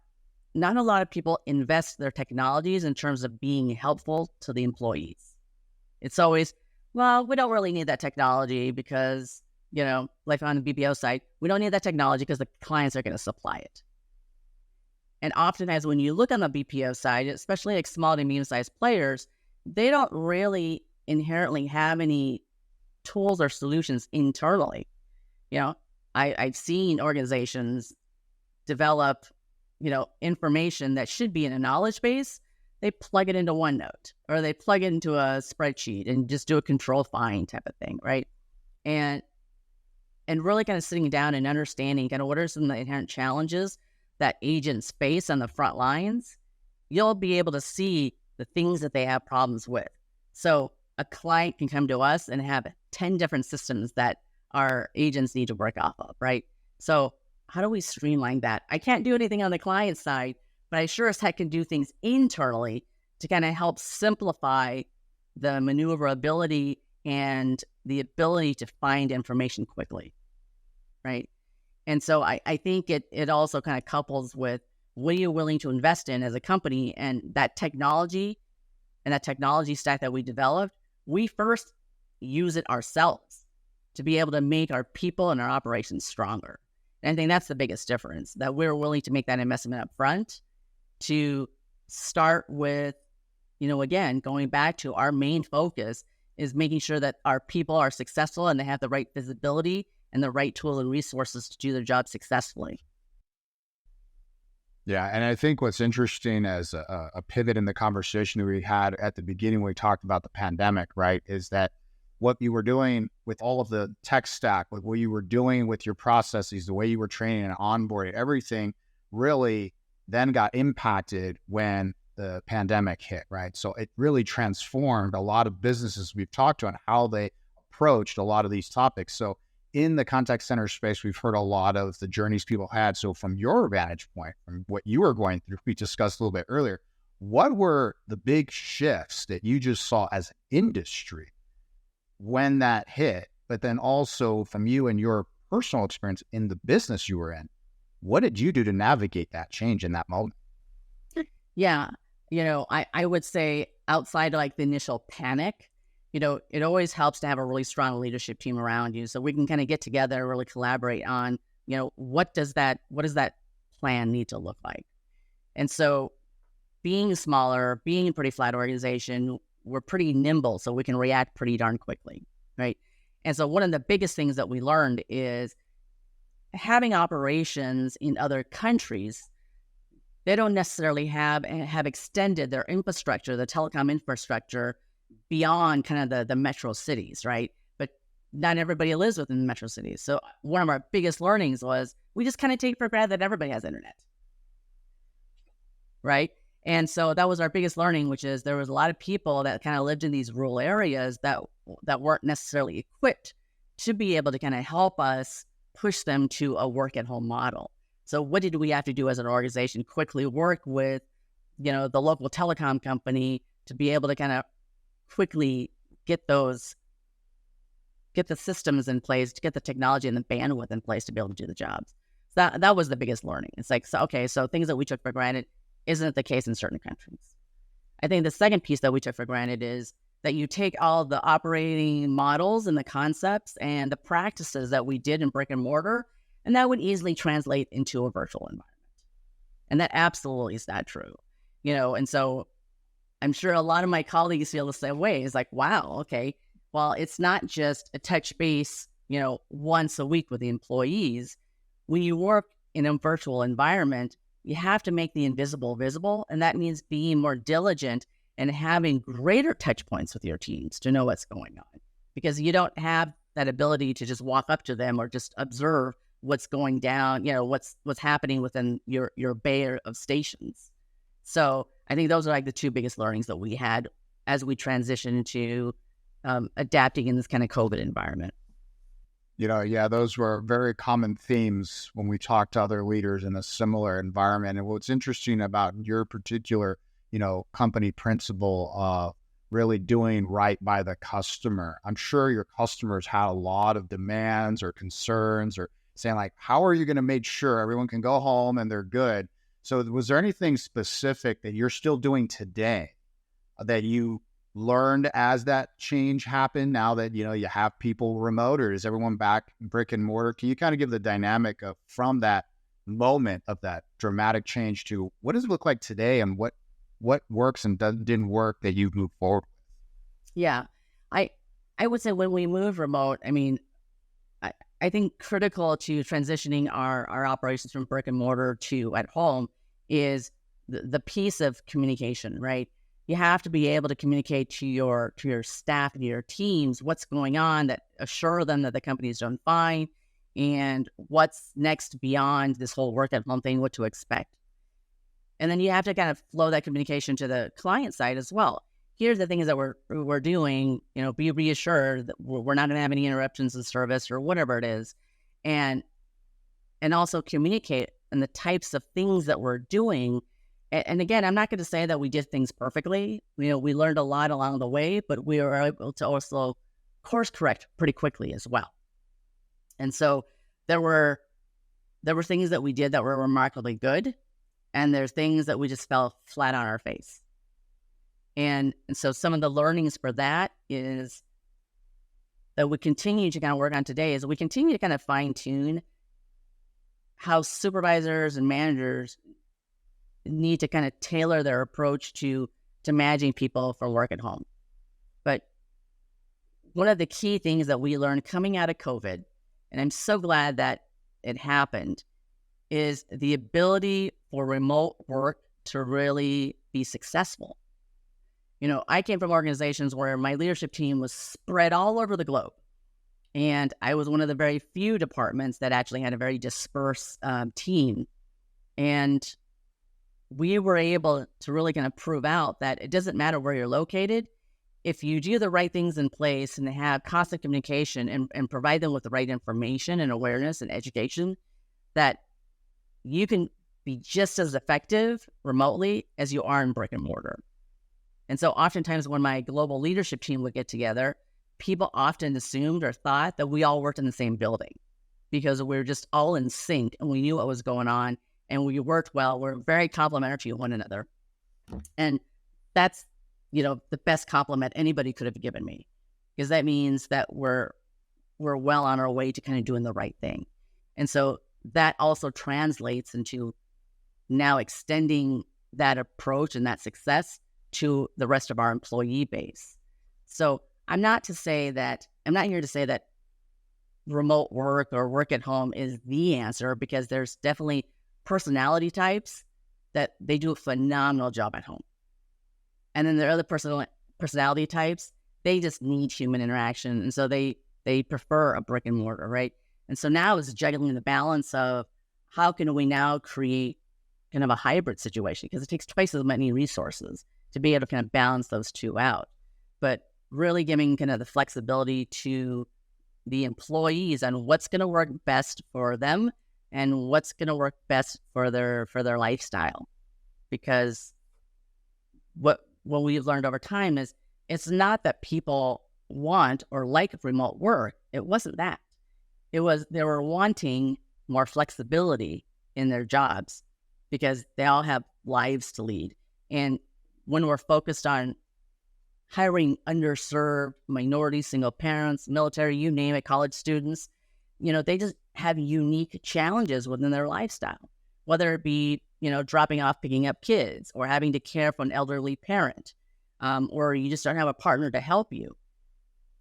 a lot of people invest their technologies in terms of being helpful to the employees. It's always, well, we don't really need that technology because, like on the BPO side, we don't need that technology because the clients are going to supply it. And oftentimes when you look on the BPO side, especially like small to medium-sized players, they don't really inherently have any tools or solutions internally. I've seen organizations develop, information that should be in a knowledge base. They plug it into OneNote or they plug it into a spreadsheet and just do a control find type of thing, right? And really kind of sitting down and understanding kind of what are some of the inherent challenges that agents face on the front lines, you'll be able to see the things that they have problems with. So a client can come to us and have 10 different systems that our agents need to work off of, right? So how do we streamline that? I can't do anything on the client side, but I sure as heck can do things internally to kind of help simplify the maneuverability and the ability to find information quickly, right? And so I think it also kind of couples with what are you willing to invest in as a company, and that technology stack that we developed, we first use it ourselves to be able to make our people and our operations stronger. And I think that's the biggest difference, that we're willing to make that investment up front to start with, again, going back to our main focus is making sure that our people are successful and they have the right visibility and the right tool and resources to do their job successfully. Yeah, and I think what's interesting as a pivot in the conversation that we had at the beginning when we talked about the pandemic, right, is that what you were doing with all of the tech stack, with what you were doing with your processes, the way you were training and onboarding, everything really then got impacted when the pandemic hit, right? So it really transformed a lot of businesses we've talked to on how they approached a lot of these topics. So in the contact center space, we've heard a lot of the journeys people had. So from your vantage point, from what you were going through, we discussed a little bit earlier, what were the big shifts that you just saw as an industry when that hit? But then also from you and your personal experience in the business you were in, what did you do to navigate that change in that moment? Yeah. I would say outside of like the initial panic, it always helps to have a really strong leadership team around you so we can kind of get together and really collaborate on, what does that plan need to look like? And so being smaller, being a pretty flat organization, we're pretty nimble, so we can react pretty darn quickly, right? And so one of the biggest things that we learned is having operations in other countries, they don't necessarily have extended their infrastructure, the telecom infrastructure, beyond kind of the metro cities, right? But not everybody lives within the metro cities. So one of our biggest learnings was we just kind of take for granted that everybody has internet, right? And so that was our biggest learning, which is there was a lot of people that kind of lived in these rural areas that weren't necessarily equipped to be able to kind of help us push them to a work at home model. So what did we have to do as an organization? Quickly work with, the local telecom company to be able to kind of quickly get the systems in place, to get the technology and the bandwidth in place to be able to do the jobs. So that was the biggest learning. It's like, so things that we took for granted isn't the case in certain countries. I think the second piece that we took for granted is that you take all the operating models and the concepts and the practices that we did in brick and mortar, and that would easily translate into a virtual environment. And that absolutely is not true. And so I'm sure a lot of my colleagues feel the same way. It's like, wow, okay, well, it's not just a touch base, once a week with the employees. When you work in a virtual environment, you have to make the invisible visible. And that means being more diligent and having greater touch points with your teams to know what's going on, because you don't have that ability to just walk up to them or just observe what's going down, what's happening within your bay of stations. So I think those are like the two biggest learnings that we had as we transition to adapting in this kind of COVID environment. Those were very common themes when we talked to other leaders in a similar environment. And what's interesting about your particular, company principle of really doing right by the customer, I'm sure your customers had a lot of demands or concerns or saying like, how are you going to make sure everyone can go home and they're good? So was there anything specific that you're still doing today that you learned as that change happened, now that, you have people remote, or is everyone back brick and mortar? Can you kind of give the dynamic of from that moment of that dramatic change to what does it look like today, and what works and didn't work that you've moved forward with? Yeah, I would say when we move remote, I think critical to transitioning our operations from brick and mortar to at home is the piece of communication, right? You have to be able to communicate to your staff and your teams what's going on, that assure them that the company's done fine, and what's next beyond this whole work at home thing, what to expect. And then you have to kind of flow that communication to the client side as well. Here's the things that we're doing, be reassured that we're not going to have any interruptions in service or whatever it is. And also communicate and the types of things that we're doing. And again, I'm not going to say that we did things perfectly. We learned a lot along the way, but we were able to also course correct pretty quickly as well. And so there were things that we did that were remarkably good, and there's things that we just fell flat on our face. And so some of the learnings for that is that we continue to kind of work on today is we continue to kind of fine tune how supervisors and managers need to kind of tailor their approach to managing people for work at home. But one of the key things that we learned coming out of COVID, and I'm so glad that it happened, is the ability for remote work to really be successful. I came from organizations where my leadership team was spread all over the globe. And I was one of the very few departments that actually had a very dispersed team. And we were able to really kind of prove out that it doesn't matter where you're located. If you do the right things in place and have constant communication and provide them with the right information and awareness and education, that you can be just as effective remotely as you are in brick and mortar. And so oftentimes when my global leadership team would get together, people often assumed or thought that we all worked in the same building because we were just all in sync and we knew what was going on and we worked well. We're very complementary to one another. And that's, the best compliment anybody could have given me, because that means that we're well on our way to kind of doing the right thing. And so that also translates into now extending that approach and that success to the rest of our employee base. So I'm not here to say that remote work or work at home is the answer, because there's definitely personality types that they do a phenomenal job at home. And then there are other personality types, they just need human interaction. And so they prefer a brick and mortar, right? And so now it's juggling the balance of how can we now create kind of a hybrid situation, because it takes twice as many resources to be able to kind of balance those two out. But really giving kind of the flexibility to the employees on what's going to work best for them and what's going to work best for their lifestyle. Because what we've learned over time is it's not that people want or like remote work. It wasn't that. It was they were wanting more flexibility in their jobs because they all have lives to lead. And when we're focused on hiring underserved minorities, single parents, military, you name it, college students, they just have unique challenges within their lifestyle, whether it be, dropping off, picking up kids, or having to care for an elderly parent, or you just don't have a partner to help you.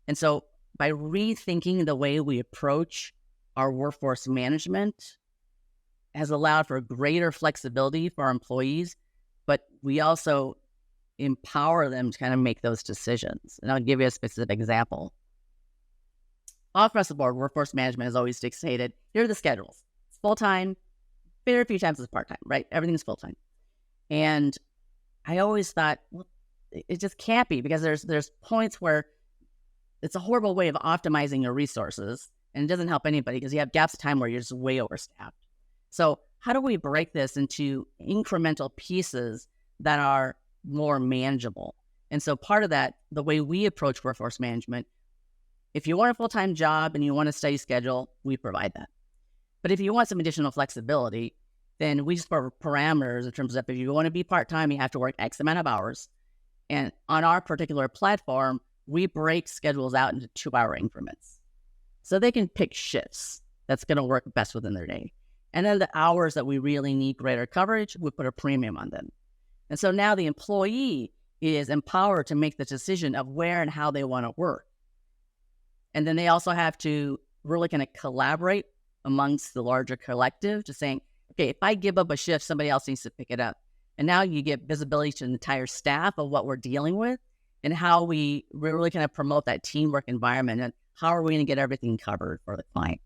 And so by rethinking the way we approach our workforce management has allowed for greater flexibility for our employees, but we also empower them to kind of make those decisions. And I'll give you a specific example. All across the board, workforce management has always dictated, here are the schedules. It's full-time, very few times it's part-time, right? Everything's full-time. And I always thought, well, it just can't be, because there's points where it's a horrible way of optimizing your resources, and it doesn't help anybody because you have gaps of time where you're just way overstaffed. So how do we break this into incremental pieces that are more manageable? And so part of that, the way we approach workforce management, if you want a full-time job and you want a steady schedule, we provide that. But if you want some additional flexibility, then we just put parameters in terms of if you want to be part-time, you have to work X amount of hours. And on our particular platform, we break schedules out into 2-hour increments. So they can pick shifts that's going to work best within their day. And then the hours that we really need greater coverage, we put a premium on them. And so now the employee is empowered to make the decision of where and how they want to work. And then they also have to really kind of collaborate amongst the larger collective to saying, okay, if I give up a shift, somebody else needs to pick it up. And now you get visibility to the entire staff of what we're dealing with and how we really kind of promote that teamwork environment and how are we going to get everything covered for the clients.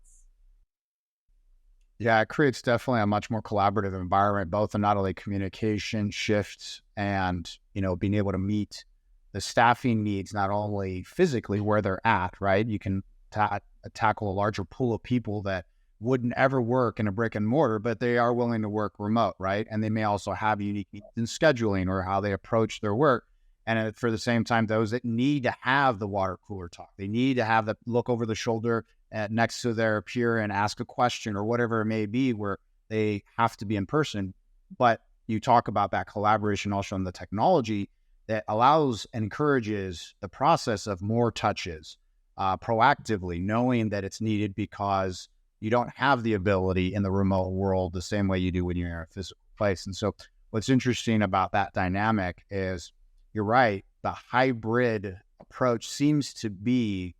Yeah, it creates definitely a much more collaborative environment, both in not only communication, shifts, and, being able to meet the staffing needs, not only physically where they're at, right? You can tackle a larger pool of people that wouldn't ever work in a brick and mortar, but they are willing to work remote, right? And they may also have unique needs in scheduling or how they approach their work. And for the same time, those that need to have the water cooler talk, they need to have the look over the shoulder next to their peer and ask a question or whatever it may be, where they have to be in person. But you talk about that collaboration also in the technology that allows and encourages the process of more touches proactively, knowing that it's needed because you don't have the ability in the remote world the same way you do when you're in a physical place. And so what's interesting about that dynamic is, you're right, the hybrid approach seems to be,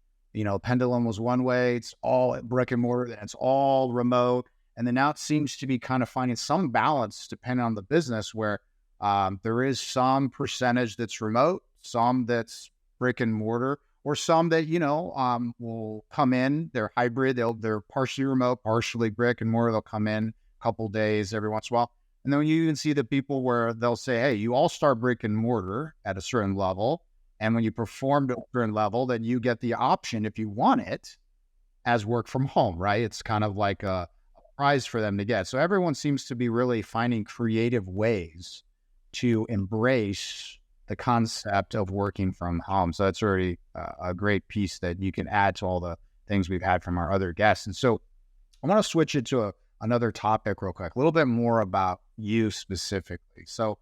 pendulum was one way, it's all brick and mortar, then it's all remote. And then now it seems to be kind of finding some balance depending on the business where there is some percentage that's remote, some that's brick and mortar, or some that, will come in, they're hybrid, they're partially remote, partially brick and mortar, they'll come in a couple days every once in a while. And then you even see the people where they'll say, hey, you all start brick and mortar at a certain level. And when you perform to a certain level, then you get the option, if you want it, as work from home, right? It's kind of like a prize for them to get. So everyone seems to be really finding creative ways to embrace the concept of working from home. So that's already a great piece that you can add to all the things we've had from our other guests. And so I want to switch it to another topic real quick, a little bit more about you specifically. So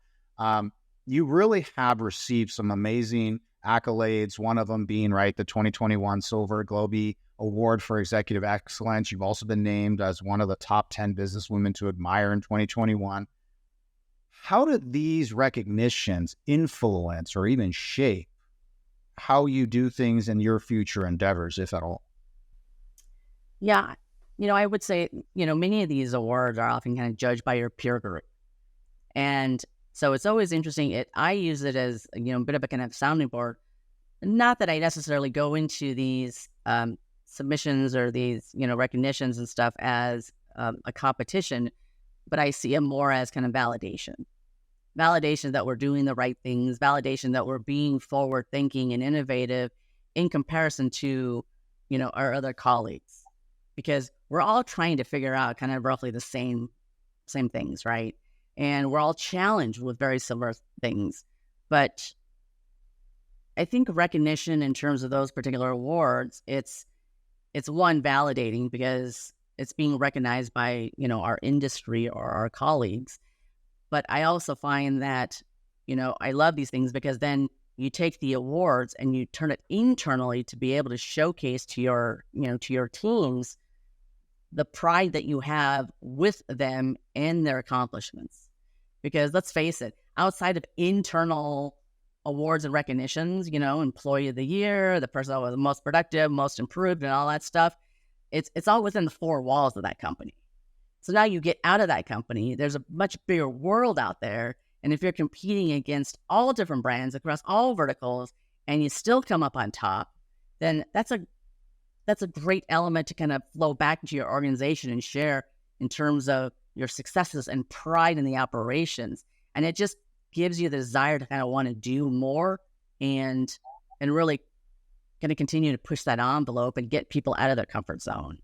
you really have received some amazing accolades, one of them being, right, the 2021 Silver Globee Award for Executive Excellence. You've also been named as one of the top 10 businesswomen to admire in 2021. How did these recognitions influence or even shape how you do things in your future endeavors, if at all? Yeah. I would say, many of these awards are often kind of judged by your peer group. And so it's always interesting. I use it as, a bit of a kind of sounding board. Not that I necessarily go into these submissions or these, recognitions and stuff as a competition, but I see it more as kind of validation. Validation that we're doing the right things, validation that we're being forward thinking and innovative in comparison to our other colleagues, because we're all trying to figure out kind of roughly the same things, right? And we're all challenged with very similar things. But I think recognition in terms of those particular awards, it's one, validating because it's being recognized by, our industry or our colleagues. But I also find that, I love these things because then you take the awards and you turn it internally to be able to showcase to your teams the pride that you have with them and their accomplishments. Because let's face it, outside of internal awards and recognitions, employee of the year, the person that was the most productive, most improved, and all that stuff, it's all within the four walls of that company. So now you get out of that company, there's a much bigger world out there. And if you're competing against all different brands across all verticals and you still come up on top, then that's a great element to kind of flow back into your organization and share in terms of your successes and pride in the operations. And it just gives you the desire to kind of want to do more and really kind of continue to push that envelope and get people out of their comfort zone.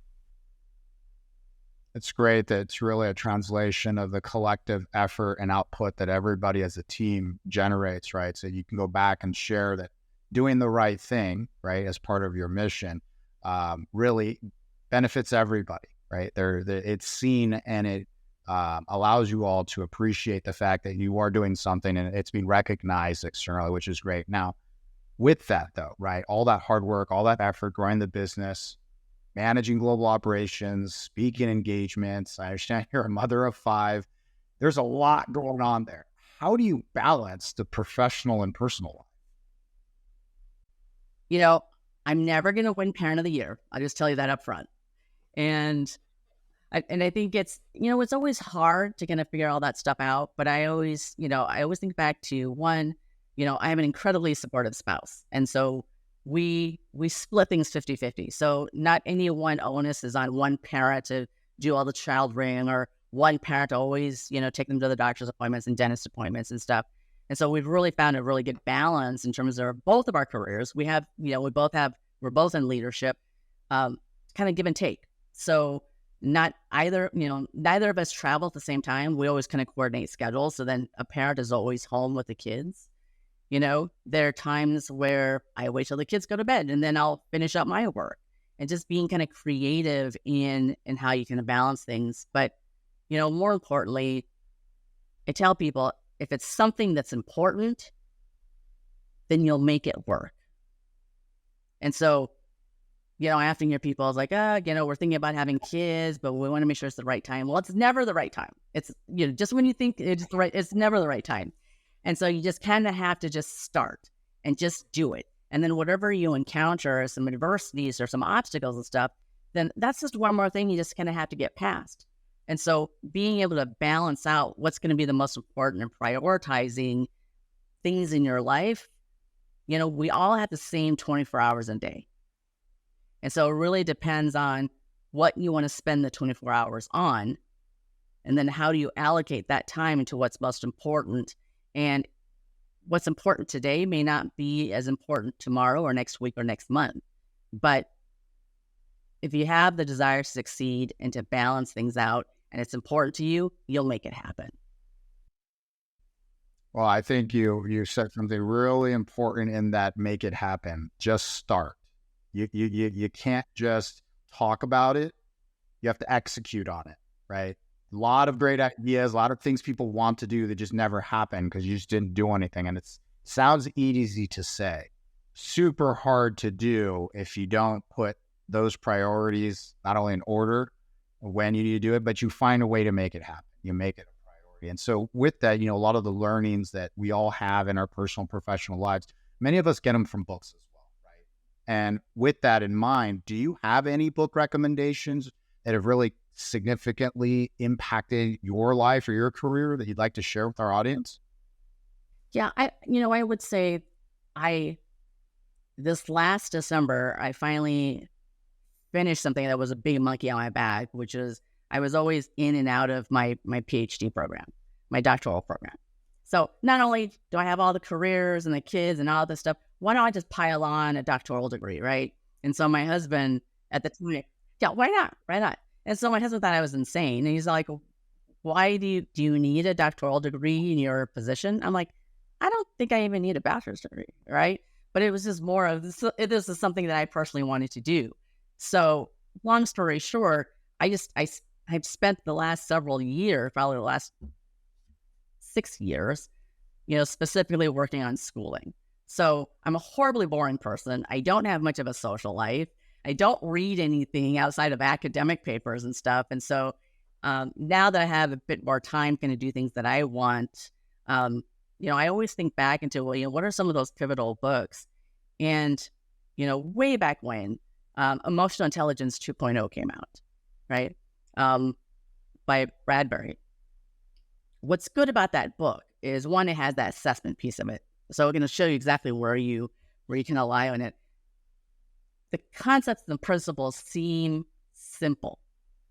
It's great that it's really a translation of the collective effort and output that everybody as a team generates, right? So you can go back and share that doing the right thing, right, as part of your mission, really benefits everybody, right? It's seen and it allows you all to appreciate the fact that you are doing something and it's being recognized externally, which is great. Now, with that though, right, all that hard work, all that effort, growing the business, managing global operations, speaking engagements. I understand you're a mother of 5. There's a lot going on there. How do you balance the professional and personal life? I'm never going to win Parent of the Year. I'll just tell you that up front. And I think it's always hard to kind of figure all that stuff out. But I always think back to one, I have an incredibly supportive spouse. And so we split things 50-50. So not any one onus is on one parent to do all the child rearing or one parent to always, take them to the doctor's appointments and dentist appointments and stuff. And so we've really found a really good balance in terms of both of our careers. We have, we're both in leadership, kind of give and take. So neither of us travel at the same time. We always kind of coordinate schedules. So then a parent is always home with the kids. There are times where I wait till the kids go to bed and then I'll finish up my work, and just being kind of creative in how you can balance things. But, more importantly, I tell people if it's something that's important, then you'll make it work. And so, I often hear people like, we're thinking about having kids, but we want to make sure it's the right time. Well, it's never the right time. It's, just when you think it's the right, it's never the right time. And so you just kind of have to just start and just do it. And then whatever you encounter, some adversities or some obstacles and stuff, then that's just one more thing you just kind of have to get past. And so being able to balance out what's going to be the most important and prioritizing things in your life, we all have the same 24 hours a day. And so it really depends on what you want to spend the 24 hours on. And then how do you allocate that time into what's most important? And what's important today may not be as important tomorrow or next week or next month. But if you have the desire to succeed and to balance things out and it's important to you, you'll make it happen. Well, I think you said something really important in that make it happen. Just start. You can't just talk about it. You have to execute on it, right? A lot of great ideas, a lot of things people want to do that just never happen because you just didn't do anything. And it sounds easy to say, super hard to do if you don't put those priorities not only in order when you need to do it, but you find a way to make it happen. You make it a priority. And so with that, a lot of the learnings that we all have in our personal and professional lives, many of us get them from books as well, right? And with that in mind, do you have any book recommendations that have really significantly impacted your life or your career that you'd like to share with our audience? Yeah, I would say this last December, I finally finished something that was a big monkey on my back, which is I was always in and out of my PhD program, my doctoral program. So not only do I have all the careers and the kids and all this stuff, why don't I just pile on a doctoral degree, right? And so my husband at the time, yeah, why not? Why not? And so my husband thought I was insane. And he's like, why do you need a doctoral degree in your position? I'm like, I don't think I even need a bachelor's degree, right? But it was just more of this is something that I personally wanted to do. So long story short, I've spent the last several years, probably the last 6 years, specifically working on schooling. So I'm a horribly boring person. I don't have much of a social life. I don't read anything outside of academic papers and stuff. And so now that I have a bit more time to do things that I want, I always think back into, what are some of those pivotal books? And, way back when, Emotional Intelligence 2.0 came out, right? By Bradbury. What's good about that book is, one, it has that assessment piece of it. So we're going to show you exactly where you can rely on it. The concepts and principles seem simple.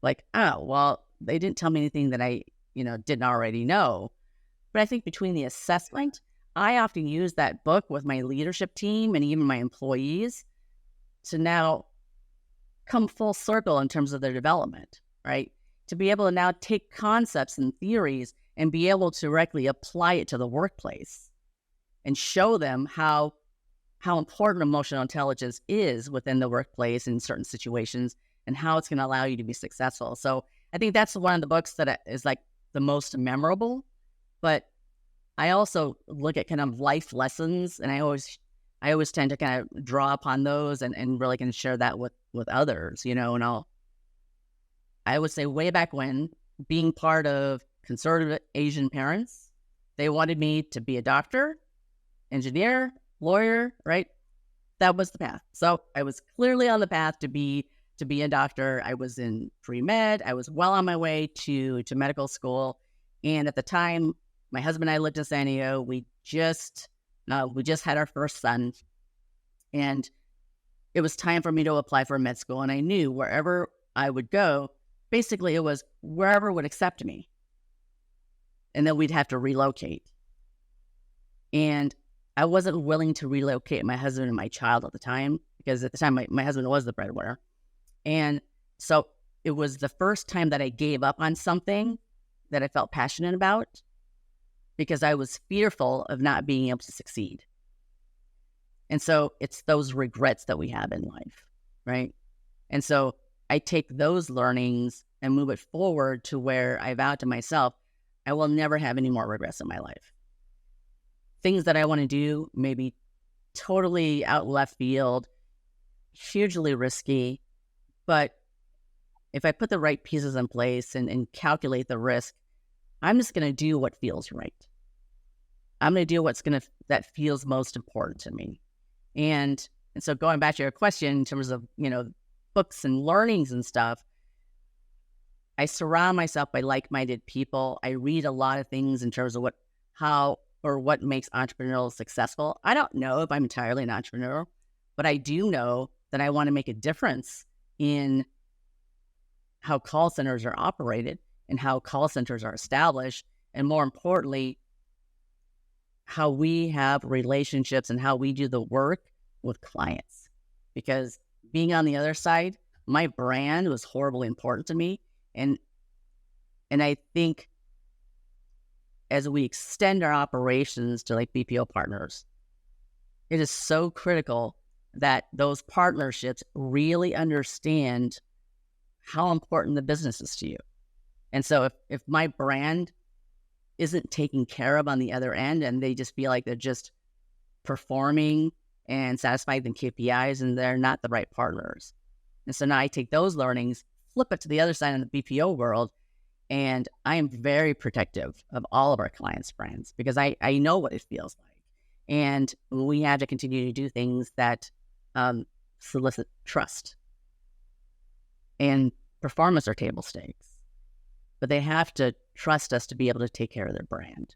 Like, oh, well, they didn't tell me anything that I, didn't already know. But I think between the assessment, I often use that book with my leadership team and even my employees to now come full circle in terms of their development, right? To be able to now take concepts and theories and be able to directly apply it to the workplace and show them how important emotional intelligence is within the workplace in certain situations and how it's going to allow you to be successful. So I think that's one of the books that is like the most memorable, but I also look at kind of life lessons, and I always tend to kind of draw upon those and really can share that with others, and I would say way back when, being part of conservative Asian parents, they wanted me to be a doctor, engineer, lawyer, right? That was the path. So I was clearly on the path to be a doctor. I was in pre-med. I was well on my way to medical school. And at the time, my husband and I lived in San Diego. We just had our first son. And it was time for me to apply for med school. And I knew wherever I would go, basically it was wherever would accept me. And then we'd have to relocate. And I wasn't willing to relocate my husband and my child at the time, because at the time my husband was the breadwinner. And so it was the first time that I gave up on something that I felt passionate about, because I was fearful of not being able to succeed. And so it's those regrets that we have in life, right? And so I take those learnings and move it forward to where I vowed to myself, I will never have any more regrets in my life. Things that I want to do may be totally out left field, hugely risky, but if I put the right pieces in place and calculate the risk, I'm just going to do what feels right. I'm going to do that feels most important to me. And so going back to your question in terms of, books and learnings and stuff, I surround myself by like-minded people. I read a lot of things in terms of what makes entrepreneurial successful. I don't know if I'm entirely an entrepreneur, but I do know that I want to make a difference in how call centers are operated and how call centers are established, and more importantly, how we have relationships and how we do the work with clients. Because being on the other side, my brand was horribly important to me. And I think as we extend our operations to like BPO partners, it is so critical that those partnerships really understand how important the business is to you. And so if my brand isn't taken care of on the other end and they just feel like they're just performing and satisfied in KPIs and they're not the right partners. And so now I take those learnings, flip it to the other side of the BPO world, and I am very protective of all of our clients' brands because I know what it feels like. And we have to continue to do things that solicit trust. And performance are table stakes, but they have to trust us to be able to take care of their brand.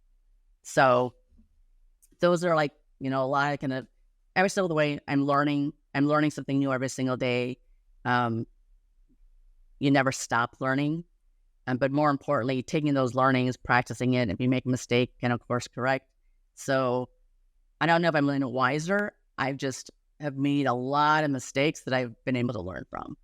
So those are like, a lot of kind of every step of the way I'm learning something new every single day. You never stop learning. But more importantly, taking those learnings, practicing it, and if you make a mistake, can of course correct. So I don't know if I'm any wiser. I've just have made a lot of mistakes that I've been able to learn from.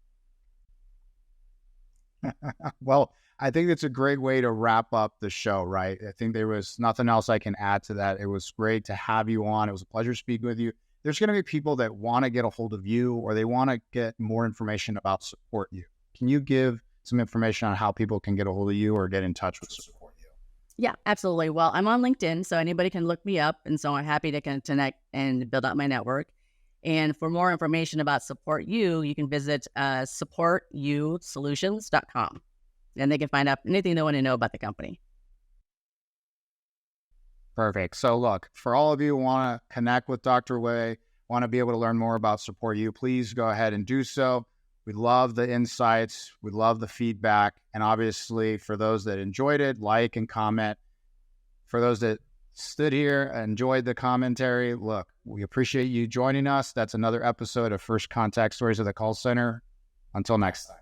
Well, I think that's a great way to wrap up the show, right? I think there was nothing else I can add to that. It was great to have you on. It was a pleasure speaking with you. There's going to be people that want to get a hold of you or they want to get more information about Support You. Can you give some information on how people can get a hold of you or get in touch with Support You? Yeah, absolutely. Well, I'm on LinkedIn, so anybody can look me up. And so I'm happy to connect and build out my network. And for more information about Support You, you can visit supportyouSolutions.com. And they can find out anything they want to know about the company. Perfect. So look, for all of you who want to connect with Dr. Hui, want to be able to learn more about Support You, please go ahead and do so. We love the insights. We love the feedback. And obviously, for those that enjoyed it, like and comment. For those that stood here and enjoyed the commentary, look, we appreciate you joining us. That's another episode of First Contact Stories of the Call Center. Until next time.